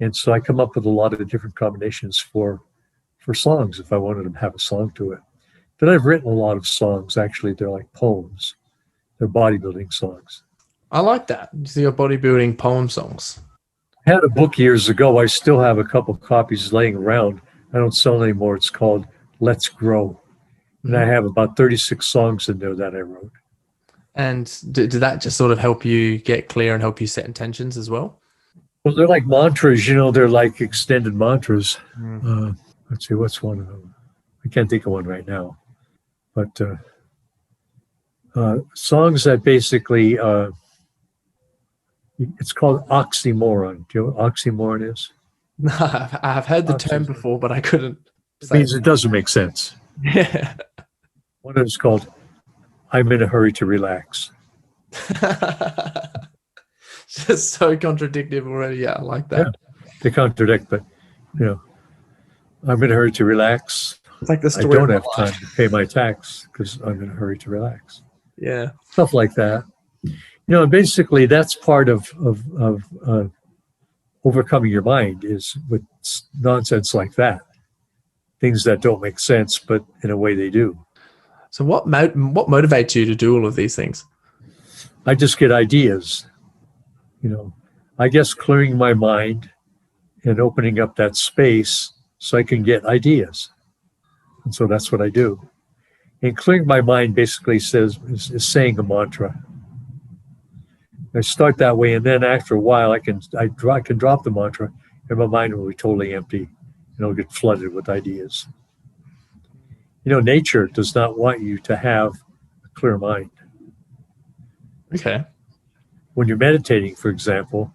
And so I come up with a lot of different combinations for songs if I wanted to have a song to it. But I've written a lot of songs. Actually, they're like poems. They're bodybuilding songs. I like that. So your bodybuilding poem songs. I had a book years ago. I still have a couple of copies laying around. I don't sell anymore. It's called Let's Grow. And I have about 36 songs in there that I wrote. And did that just sort of help you get clear and help you set intentions as well? Well, they're like mantras, they're like extended mantras. Let's see, what's one of them? I can't think of one right now. But songs that basically, it's called oxymoron. Do you know what oxymoron is? No, I've heard the term before, but I couldn't. It means it doesn't make sense. Yeah. One is called I'm in a hurry to relax. Just so contradictory already. Yeah, I like that. Yeah, they contradict, but I'm in a hurry to relax. It's like the story. I don't have time to pay my tax because I'm in a hurry to relax. Yeah, stuff like that. Basically that's part of overcoming your mind is with nonsense like that. Things that don't make sense, but in a way they do. So what motivates you to do all of these things? I just get ideas. I guess clearing my mind and opening up that space so I can get ideas. And so that's what I do. And clearing my mind basically is saying a mantra. I start that way, and then after a while, I can drop the mantra, and my mind will be totally empty, and it'll get flooded with ideas. Nature does not want you to have a clear mind. Okay. When you're meditating, for example,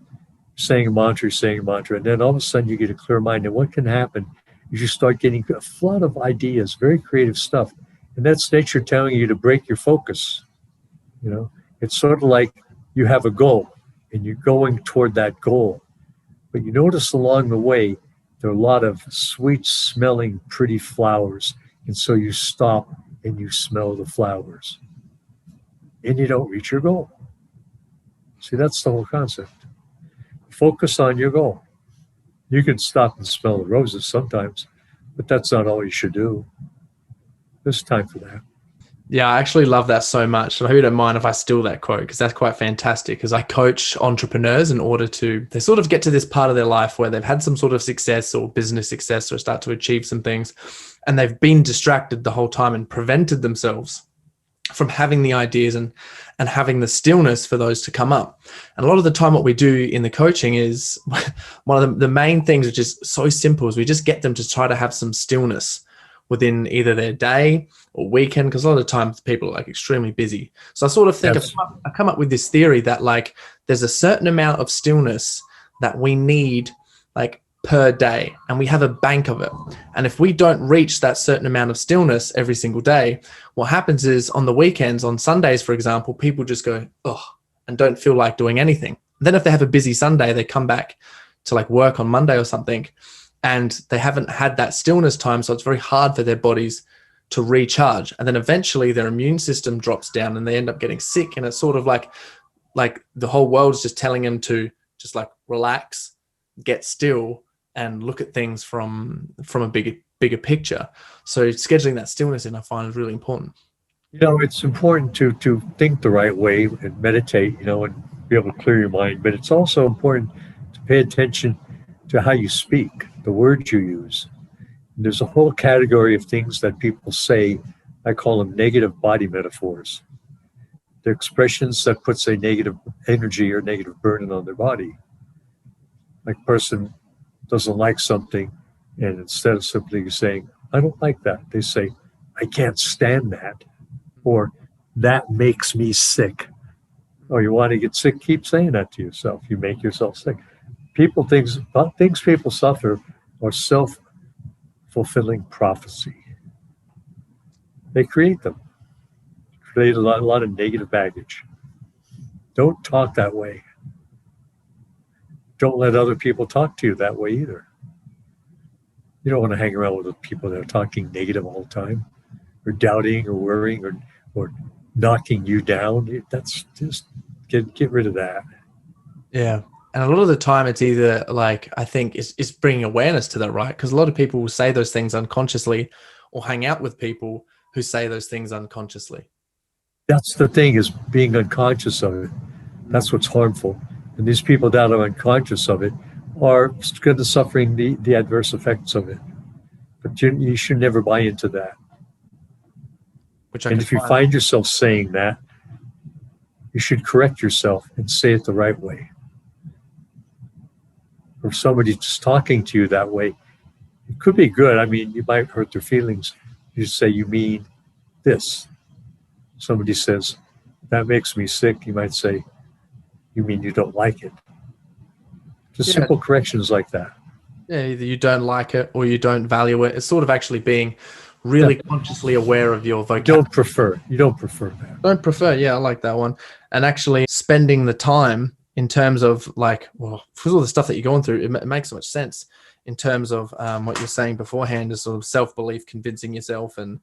saying a mantra, and then all of a sudden you get a clear mind. And what can happen is you start getting a flood of ideas, very creative stuff. And that's nature telling you to break your focus. It's sort of like you have a goal and you're going toward that goal. But you notice along the way, there are a lot of sweet smelling, pretty flowers. And so you stop and you smell the flowers. And you don't reach your goal. See, that's the whole concept. Focus on your goal. You can stop and smell the roses sometimes, but that's not all you should do. There's time for that. Yeah, I actually love that so much. And I hope you don't mind if I steal that quote, because that's quite fantastic. Because I coach entrepreneurs in order to, they sort of get to this part of their life where they've had some sort of success or business success or start to achieve some things, and they've been distracted the whole time and prevented themselves from having the ideas and having the stillness for those to come up. And a lot of the time what we do in the coaching is one of the main things, which is so simple, is we just get them to try to have some stillness within either their day or weekend, because a lot of the times people are like extremely busy. So I sort of think I come up with this theory that like there's a certain amount of stillness that we need like per day, and we have a bank of it. And if we don't reach that certain amount of stillness every single day, what happens is on the weekends, on Sundays, for example, people just go, oh, and don't feel like doing anything. Then if they have a busy Sunday, they come back to like work on Monday or something, and they haven't had that stillness time. So it's very hard for their bodies to recharge. And then eventually their immune system drops down and they end up getting sick. And it's sort of like the whole world is just telling them to just like relax, get still, and look at things from a bigger picture. So scheduling that stillness in, I find, is really important. You know, it's important to think the right way and meditate, you know, and be able to clear your mind. But it's also important to pay attention to how you speak, the words you use. And there's a whole category of things that people say. I call them negative body metaphors. They're expressions that puts a negative energy or negative burden on their body. Like a person doesn't like something, and instead of simply saying, I don't like that, they say, I can't stand that, or that makes me sick. Or you want to get sick, keep saying that to yourself. You make yourself sick. Things people suffer are self-fulfilling prophecy. They create them. Create a lot of negative baggage. Don't talk that way. Don't let other people talk to you that way either. You don't want to hang around with people that are talking negative all the time, or doubting, or worrying, or knocking you down. That's just get rid of that. Yeah. And a lot of the time it's either like, I think it's bringing awareness to that, right? Because a lot of people will say those things unconsciously, or hang out with people who say those things unconsciously. That's the thing, is being unconscious of it. That's what's harmful. And these people that are unconscious of it are going to suffering the adverse effects of it. But you should never buy into that. And if you find yourself saying that, you should correct yourself and say it the right way. Or if somebody's just talking to you that way, it could be good. I mean, you might hurt their feelings. You say, you mean this. Somebody says, that makes me sick. You might say, you mean you don't like it. Just simple corrections like that. Yeah, either you don't like it or you don't value it. It's sort of actually being really consciously aware of your vocabulary. You don't prefer that. Don't prefer. Yeah, I like that one. And actually spending the time in terms of like, well, for all the stuff that you're going through, it makes so much sense in terms of what you're saying beforehand is sort of self-belief, convincing yourself and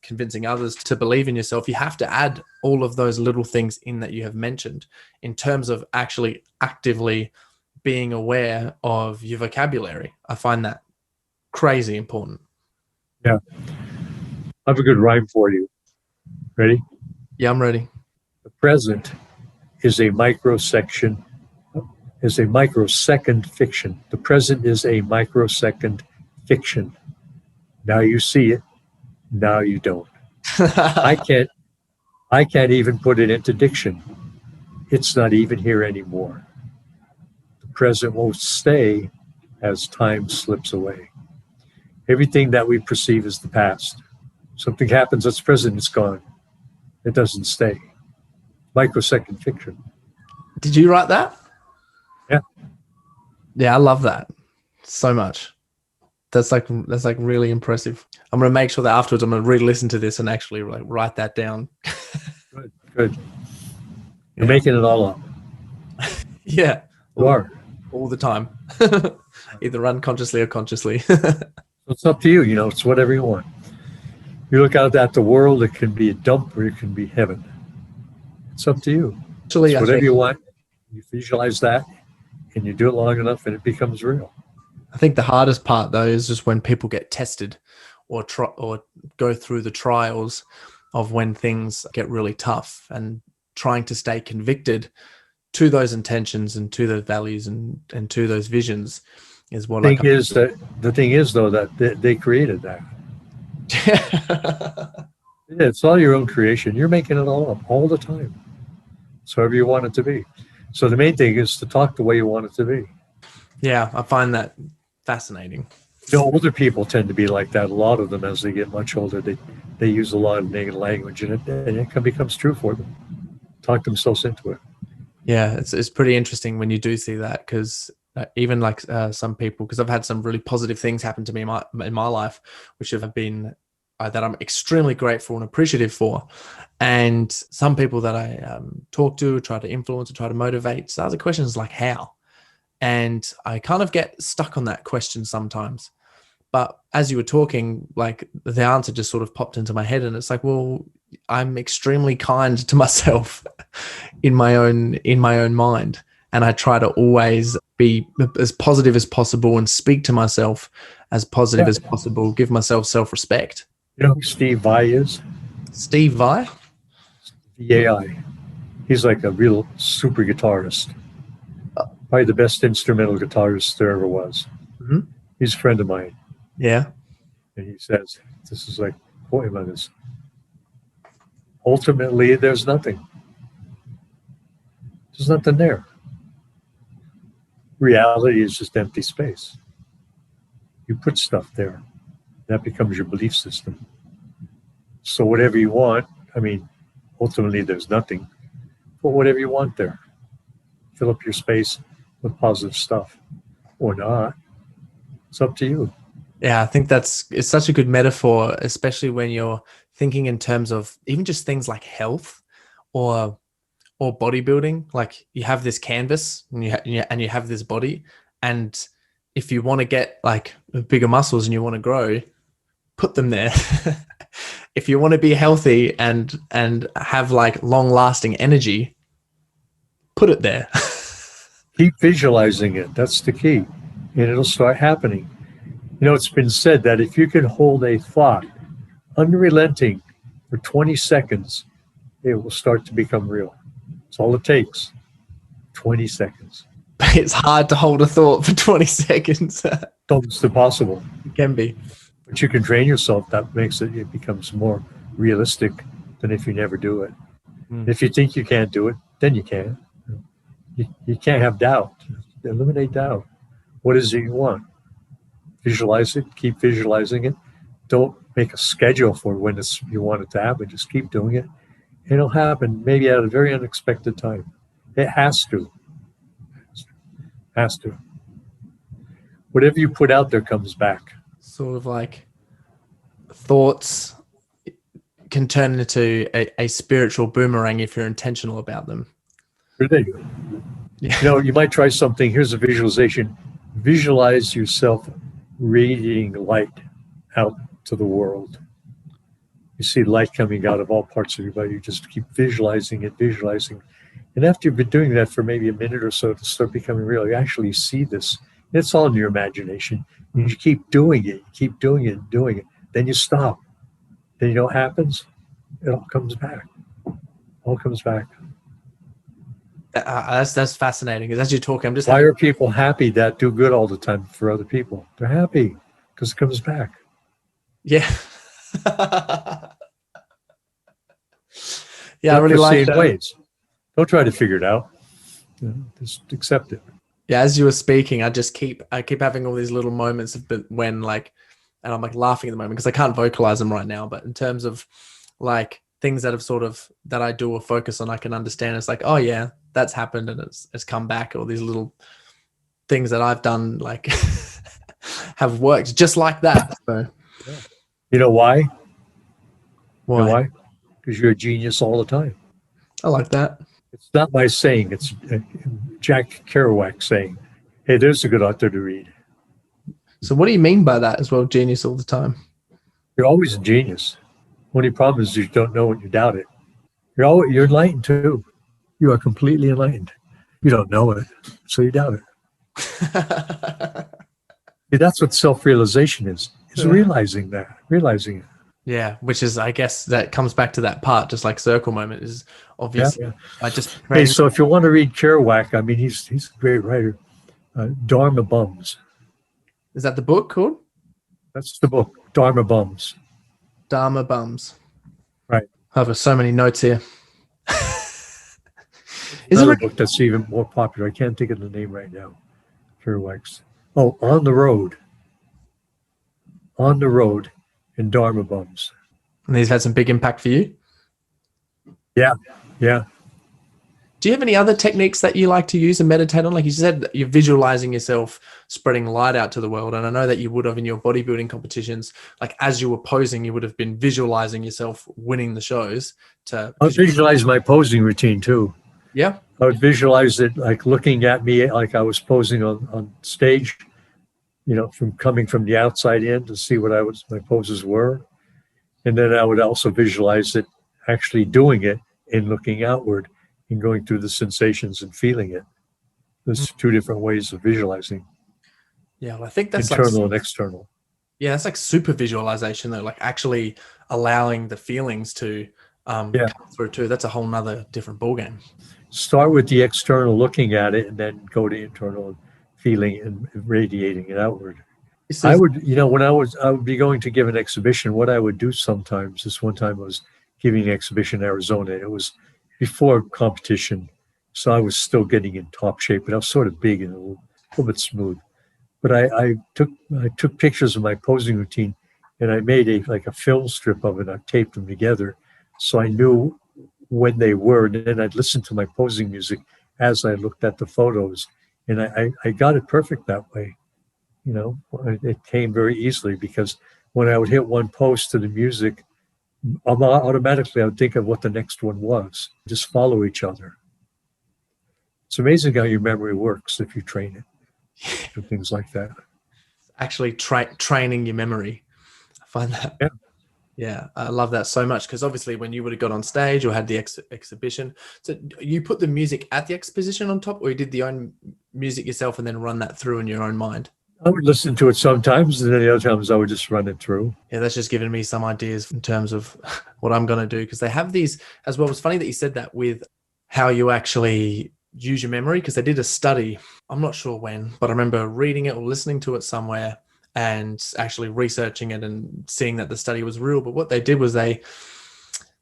convincing others to believe in yourself. You have to add all of those little things in that you have mentioned in terms of actually actively being aware of your vocabulary. I find that crazy important. Yeah. I have a good rhyme for you. Ready? Yeah, I'm ready. The present is a microsecond fiction. The present is a microsecond fiction. Now you see it, now you don't. I can't even put it into diction. It's not even here anymore. The present won't stay as time slips away. Everything that we perceive is the past. Something happens that's present, it's gone. It doesn't stay. Microsecond fiction. Did you write that? Yeah. Yeah, I love that so much. That's like really impressive. I'm gonna make sure that afterwards I'm gonna re-listen to this and actually like write that down. Good. You're making it all up. Yeah. You are. All the time. Either unconsciously or consciously. It's up to you, you know, it's whatever you want. You look out at the world, it can be a dump or it can be heaven. It's up to you. Actually, it's whatever you want. You visualize that and you do it long enough and it becomes real. I think the hardest part though is just when people get tested or go through the trials of when things get really tough, and trying to stay convicted to those intentions and to those values and to those visions is what the thing is though that they created that. Yeah, it's all your own creation. You're making it all up all the time. It's however you want it to be. So the main thing is to talk the way you want it to be. Yeah, I find that fascinating. Older people tend to be like that. A lot of them, as they get much older, they use a lot of negative language, and it becomes true for them. Talk themselves into it. Yeah, it's pretty interesting when you do see that, because even like some people, because I've had some really positive things happen to me in my life, which have been that I'm extremely grateful and appreciative for. And some people that I talk to, try to influence, or try to motivate, so the question is like, how? And I kind of get stuck on that question sometimes. But as you were talking, like the answer just sort of popped into my head, and it's like, well, I'm extremely kind to myself in my own mind, and I try to always be as positive as possible and speak to myself as positive as possible. Give myself self-respect. You know who Steve Vai is? Steve Vai? VAI. He's like a real super guitarist. Probably the best instrumental guitarist there ever was. Mm-hmm. He's a friend of mine. Yeah. And he says, this is like poem on this. Ultimately, there's nothing. There's nothing there. Reality is just empty space. You put stuff there. That becomes your belief system. So whatever you want, I mean, ultimately there's nothing. Put whatever you want there. Fill up your space with positive stuff. Or not. It's up to you. Yeah, I think it's such a good metaphor, especially when you're thinking in terms of even just things like health or bodybuilding. Like you have this canvas and you have this body, and if you want to get like bigger muscles and you want to grow, put them there. If you want to be healthy and have like long lasting energy, put it there. Keep visualizing it. That's the key. And it'll start happening. You know, it's been said that if you can hold a thought unrelenting for 20 seconds, it will start to become real. That's all it takes. 20 seconds. It's hard to hold a thought for 20 seconds. It's almost impossible. It can be. But you can train yourself. That makes it becomes more realistic than if you never do it. If you think you can't do it, then you can. You can't have doubt. Eliminate doubt. What is it you want? Visualize it. Keep visualizing it. Don't make a schedule for when you want it to happen. Just keep doing it. It'll happen maybe at a very unexpected time. It has to. Has to. Whatever you put out there comes back. Sort of like thoughts can turn into a spiritual boomerang if you're intentional about them. There you go. Yeah. You know, you might try something. Here's a visualization. Visualize yourself radiating light out to the world. You see light coming out of all parts of your body. You just keep visualizing it, visualizing. And after you've been doing that for maybe a minute or so to start becoming real, you actually see this. It's all in your imagination. And you keep doing it, doing it. Then you stop. Then you know what happens? It all comes back. All comes back. That's fascinating. Because as you're talking, I'm just. Why are people happy that do good all the time for other people? They're happy because it comes back. Yeah. Yeah, I really like that. Ways. Don't try to figure it out. Just accept it. Yeah, as you were speaking, I keep having all these little moments of when like, and I'm like laughing at the moment because I can't vocalize them right now. But in terms of like things that have that I do or focus on, I can understand. It's like, oh yeah, that's happened and it's come back. All these little things that I've done like have worked just like that. So, yeah. You know why? Why? You know why? Because you're a genius all the time. I like that. It's not my saying. It's Jack Kerouac saying, hey, there's a good author to read. So what do you mean by that as well, genius all the time? You're always a genius. Only problem is you don't know it, you doubt it. You're enlightened too. You are completely enlightened. You don't know it, so you doubt it. See, that's what self-realization is realizing it. Yeah, which is, I guess, that comes back to that part, just like circle moment is obviously. Yeah. Hey, so if you want to read Kerouac, I mean, he's a great writer. Dharma Bums. Is that the book called? That's the book, Dharma Bums. Dharma Bums. Right. I have so many notes here. Is Another there book that's even more popular. I can't think of the name right now. Fairwax. Oh, On the Road. On the Road in Dharma Bums. and these had some big impact for you? Yeah. Yeah. Do you have any other techniques that you like to use and meditate on? Like you said, you're visualizing yourself spreading light out to the world. And I know that you would have in your bodybuilding competitions, like as you were posing, you would have been visualizing yourself winning the shows. I would visualize my posing routine too. Yeah. I would visualize it like looking at me like I was posing on stage, from coming from the outside in to see what my poses were. And then I would also visualize it actually doing it and looking outward and going through the sensations and feeling it. There's two different ways of visualizing. Yeah. Well, I think that's internal and external. Yeah, that's like super visualization though, like actually allowing the feelings to come through too. That's a whole nother different ballgame. Start with the external, looking at it, and then go to internal, feeling and radiating it outward. I would, when I would be going to give an exhibition, what I would do sometimes, this one time I was giving an exhibition in Arizona. It was before competition, so I was still getting in top shape, but I was sort of big and a little bit smooth. But I took pictures of my posing routine, and I made a film strip of it. I taped them together, so I knew when they were, and then I'd listen to my posing music as I looked at the photos, and I got it perfect that way. It came very easily because when I would hit one pose to the music, automatically I would think of what the next one was. Just follow each other. It's amazing how your memory works if you train it and things like that. Actually training your memory. I find that. Yeah, I love that so much because obviously when you would have got on stage or had the exhibition, so you put the music at the exposition on top, or you did the own music yourself and then run that through in your own mind? I would listen to it sometimes, and then the other times I would just run it through. Yeah, that's just given me some ideas in terms of what I'm going to do because they have these as well. It's funny that you said that with how you actually use your memory because they did a study. I'm not sure when, but I remember reading it or listening to it somewhere and actually researching it and seeing that the study was real. But what they did was they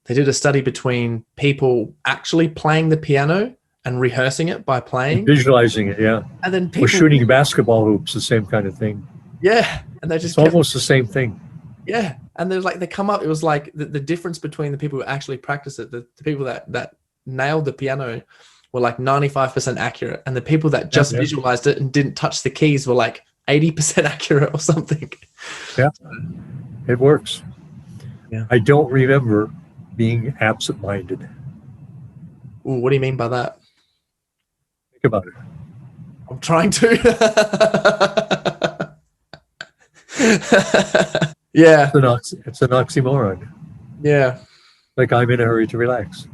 did a study between people actually playing the piano and rehearsing it by playing. And visualizing it, yeah. And then people... Or shooting basketball hoops, the same kind of thing. Yeah. And they just... It's almost the same thing. Yeah. And there's like, they come up, it was like the difference between the people who actually practice it, the people that nailed the piano were like 95% accurate. And the people that just visualized it and didn't touch the keys were like 80% accurate or something. Yeah, it works. Yeah. I don't remember being absent-minded. Ooh, what do you mean by that? Think about it. I'm trying to. Yeah. It's an oxymoron. Yeah. Like I'm in a hurry to relax.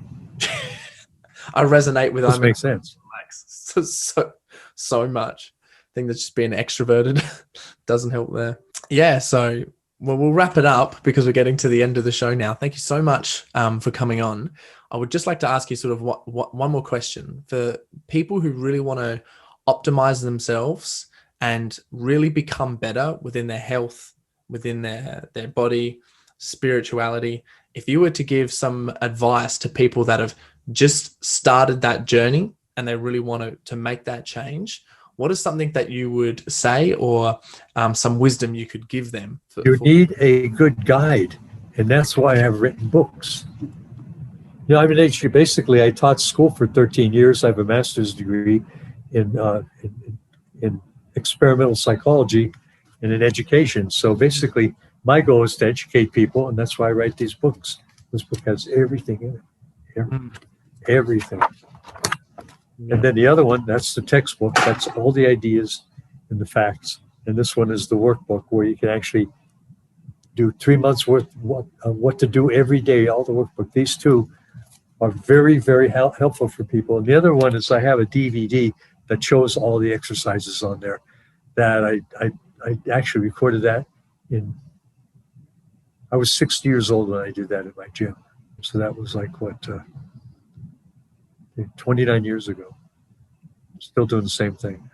I resonate with This makes sense. So much. I think that just being extroverted doesn't help there. Yeah, so we'll wrap it up because we're getting to the end of the show now. Thank you so much for coming on. I would just like to ask you sort of one more question for people who really want to optimize themselves and really become better within their health, within their body, spirituality. If you were to give some advice to people that have just started that journey and they really want to make that change, what is something that you would say or some wisdom you could give them? You need a good guide, and that's why I've written books. I'm an HG. Basically, I taught school for 13 years. I have a master's degree in experimental psychology and in education. So basically, my goal is to educate people, and that's why I write these books. This book has everything in it. Everything. And then the other one, that's the textbook. That's all the ideas and the facts. And this one is the workbook where you can actually do 3 months worth of what to do every day, all the workbook. These two are very, very helpful for people. And the other one is I have a DVD that shows all the exercises on there that I actually recorded that I was 60 years old when I did that in my gym. So that was like 29 years ago. Still doing the same thing.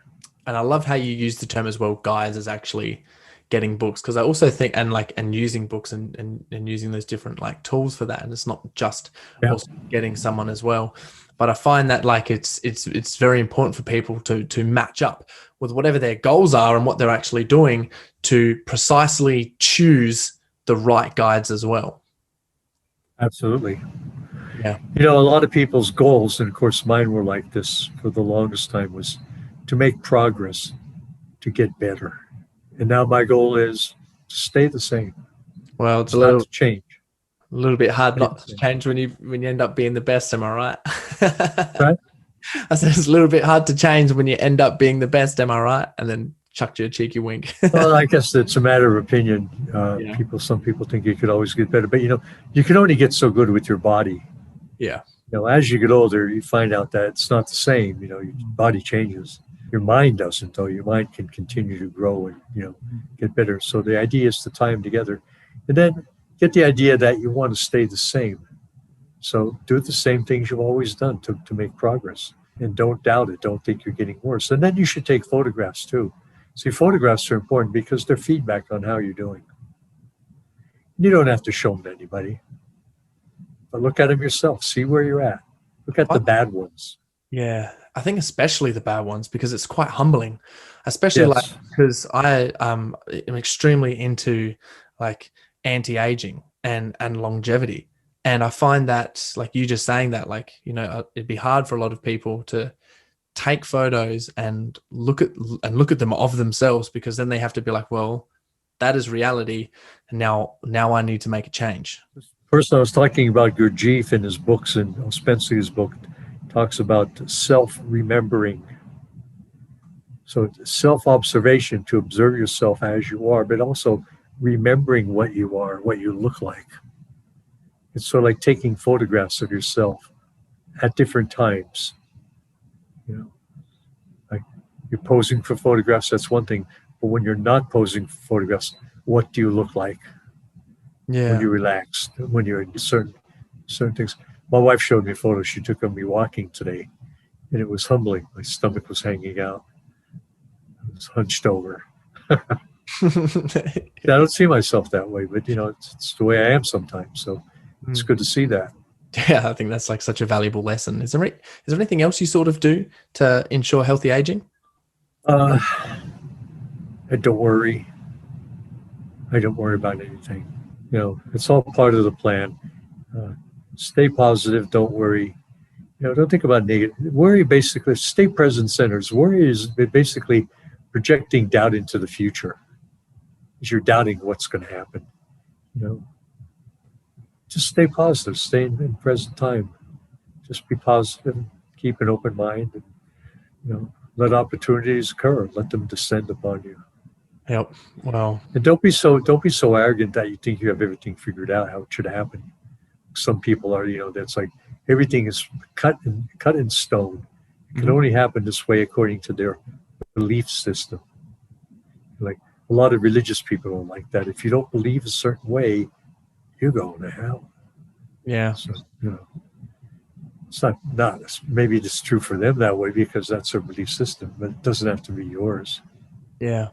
And I love how you use the term as well, guys, as actually getting books, because I also think, and using books and using those different like tools for that, and it's not just also getting someone as well. But I find that like it's very important for people to match up with whatever their goals are and what they're actually doing to precisely choose the right guides as well. Absolutely. Yeah. A lot of people's goals, and of course mine were like this for the longest time, was to make progress, to get better. And now my goal is to stay the same. Well, it's It's not to change. a little bit hard not to change when you end up being the best. Am I right? Right? I said it's a little bit hard to change when you end up being the best. Am I right? And then chucked you a cheeky wink. Well, I guess it's a matter of opinion. Yeah. Some people think you could always get better, but you can only get so good with your body. Yeah. As you get older, you find out that it's not the same. Your body changes. Your mind doesn't, though. Your mind can continue to grow and get better. So the idea is to tie them together, and then get the idea that you want to stay the same. So do the same things you've always done to make progress, and don't doubt it. Don't think you're getting worse. And then you should take photographs too. See, photographs are important because they're feedback on how you're doing. You don't have to show them to anybody, but look at them yourself. See where you're at. Look at the bad ones. Yeah, I think especially the bad ones, because it's quite humbling, especially because I am extremely into like anti-aging and longevity. And I find that, like you just saying that, like, it'd be hard for a lot of people to take photos and look at them of themselves, because then they have to be like, well, that is reality, and now I need to make a change. First, I was talking about Gurdjieff in his books, and Spencer's book talks about self-remembering. So self-observation, to observe yourself as you are, but also remembering what you are, what you look like. It's sort of like taking photographs of yourself at different times. Like you're posing for photographs, that's one thing. But when you're not posing for photographs, what do you look like? Yeah. When you're relaxed, when you're in certain things. My wife showed me a photo she took of me walking today, and it was humbling. My stomach was hanging out. I was hunched over. I don't see myself that way, but it's the way I am sometimes. So it's good to see that. Yeah, I think that's like such a valuable lesson. Is there anything else you sort of do to ensure healthy aging? I don't worry. I don't worry about anything. It's all part of the plan. Stay positive. Don't worry. Don't think about negative. Worry basically, stay present centers. Worry is basically projecting doubt into the future. Because you're doubting what's going to happen. Just stay positive. Stay in present time. Just be positive. Keep an open mind. And, let opportunities occur. Let them descend upon you. Yep. Well, and don't be so arrogant that you think you have everything figured out how it should happen. Some people are, that's like everything is cut in stone. It can only happen this way according to their belief system. Like a lot of religious people are like that. If you don't believe a certain way, you're going to hell. Yeah. So, it's not maybe it's true for them that way because that's their belief system, but it doesn't have to be yours. Yeah.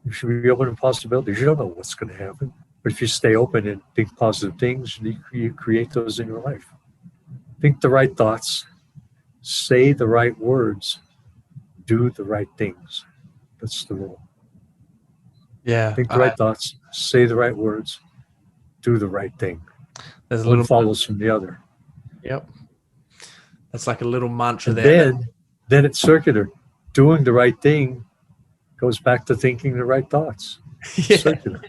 You should be open to possibilities. You don't know what's going to happen. But if you stay open and think positive things, you create those in your life. Think the right thoughts, say the right words, do the right things. That's the rule. Yeah. Think the right thoughts, say the right words, do the right thing. There's a One little follows from the other. Yep. That's like a little mantra and there. Then it's circular. Doing the right thing goes back to thinking the right thoughts. Yeah. Circular.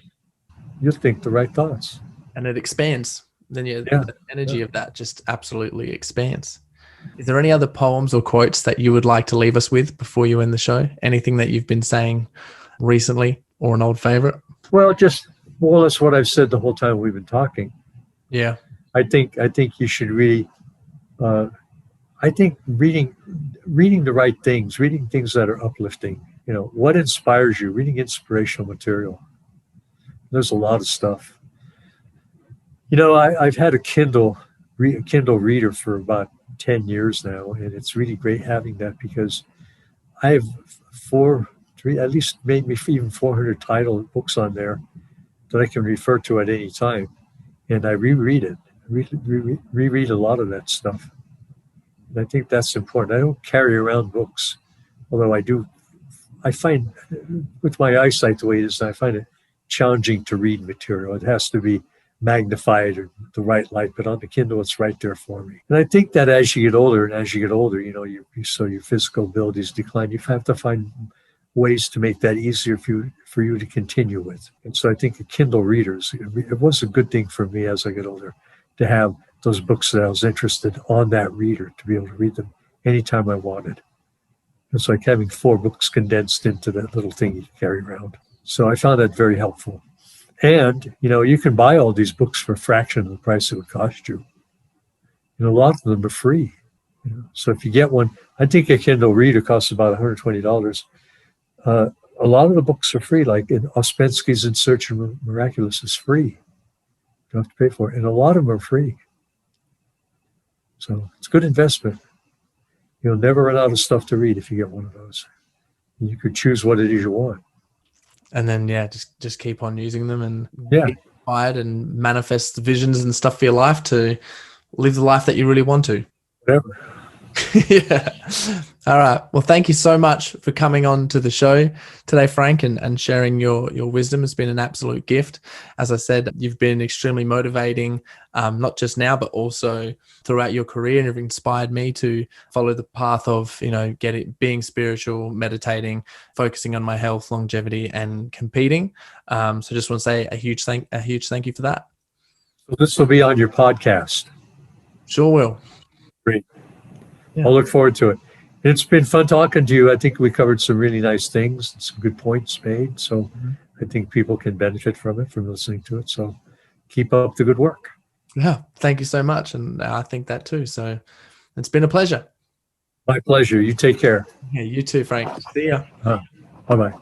You think the right thoughts. And it expands. Then the energy of that just absolutely expands. Is there any other poems or quotes that you would like to leave us with before you end the show? Anything that you've been saying recently or an old favorite? Well, just more or less what I've said the whole time we've been talking. Yeah. I think you should really, I think reading the right things, reading things that are uplifting, what inspires you, reading inspirational material. There's a lot of stuff. I've had a Kindle reader for about 10 years now, and it's really great having that because I have at least made me even 400 title books on there that I can refer to at any time. And I reread it, reread a lot of that stuff. And I think that's important. I don't carry around books, although I find with my eyesight the way it is, I find it challenging to read material. It has to be magnified or the right light, but on the Kindle, it's right there for me. And I think that as you get older, so your physical abilities decline, you have to find ways to make that easier for you to continue with. And so I think a Kindle readers, it was a good thing for me as I get older to have those books that I was interested on that reader, to be able to read them anytime I wanted. It's like having 4 books condensed into that little thing you carry around. So I found that very helpful. And, you can buy all these books for a fraction of the price it would cost you. A lot of them are free. So if you get one, I think a Kindle reader costs about $120. A lot of the books are free, like in Ouspensky's In Search of the Miraculous is free. You don't have to pay for it. And a lot of them are free. So it's a good investment. You'll never run out of stuff to read if you get one of those. You could choose what it is you want. And then, just keep on using them and get inspired and manifest visions and stuff for your life to live the life that you really want to. Whatever. Yeah. All right. Well, thank you so much for coming on to the show today, Frank, and sharing your wisdom. It's been an absolute gift. As I said, you've been extremely motivating, not just now, but also throughout your career, and you've inspired me to follow the path of, being spiritual, meditating, focusing on my health, longevity, and competing. So just want to say a huge thank you for that. So this will be on your podcast. Sure will. Great. Yeah. I'll look forward to it. It's been fun talking to you. I think we covered some really nice things and some good points made. So I think people can benefit from listening to it. So keep up the good work. Yeah. Thank you so much. And I think that too. So it's been a pleasure. My pleasure. You take care. Yeah, you too, Frank. See ya. Bye-bye.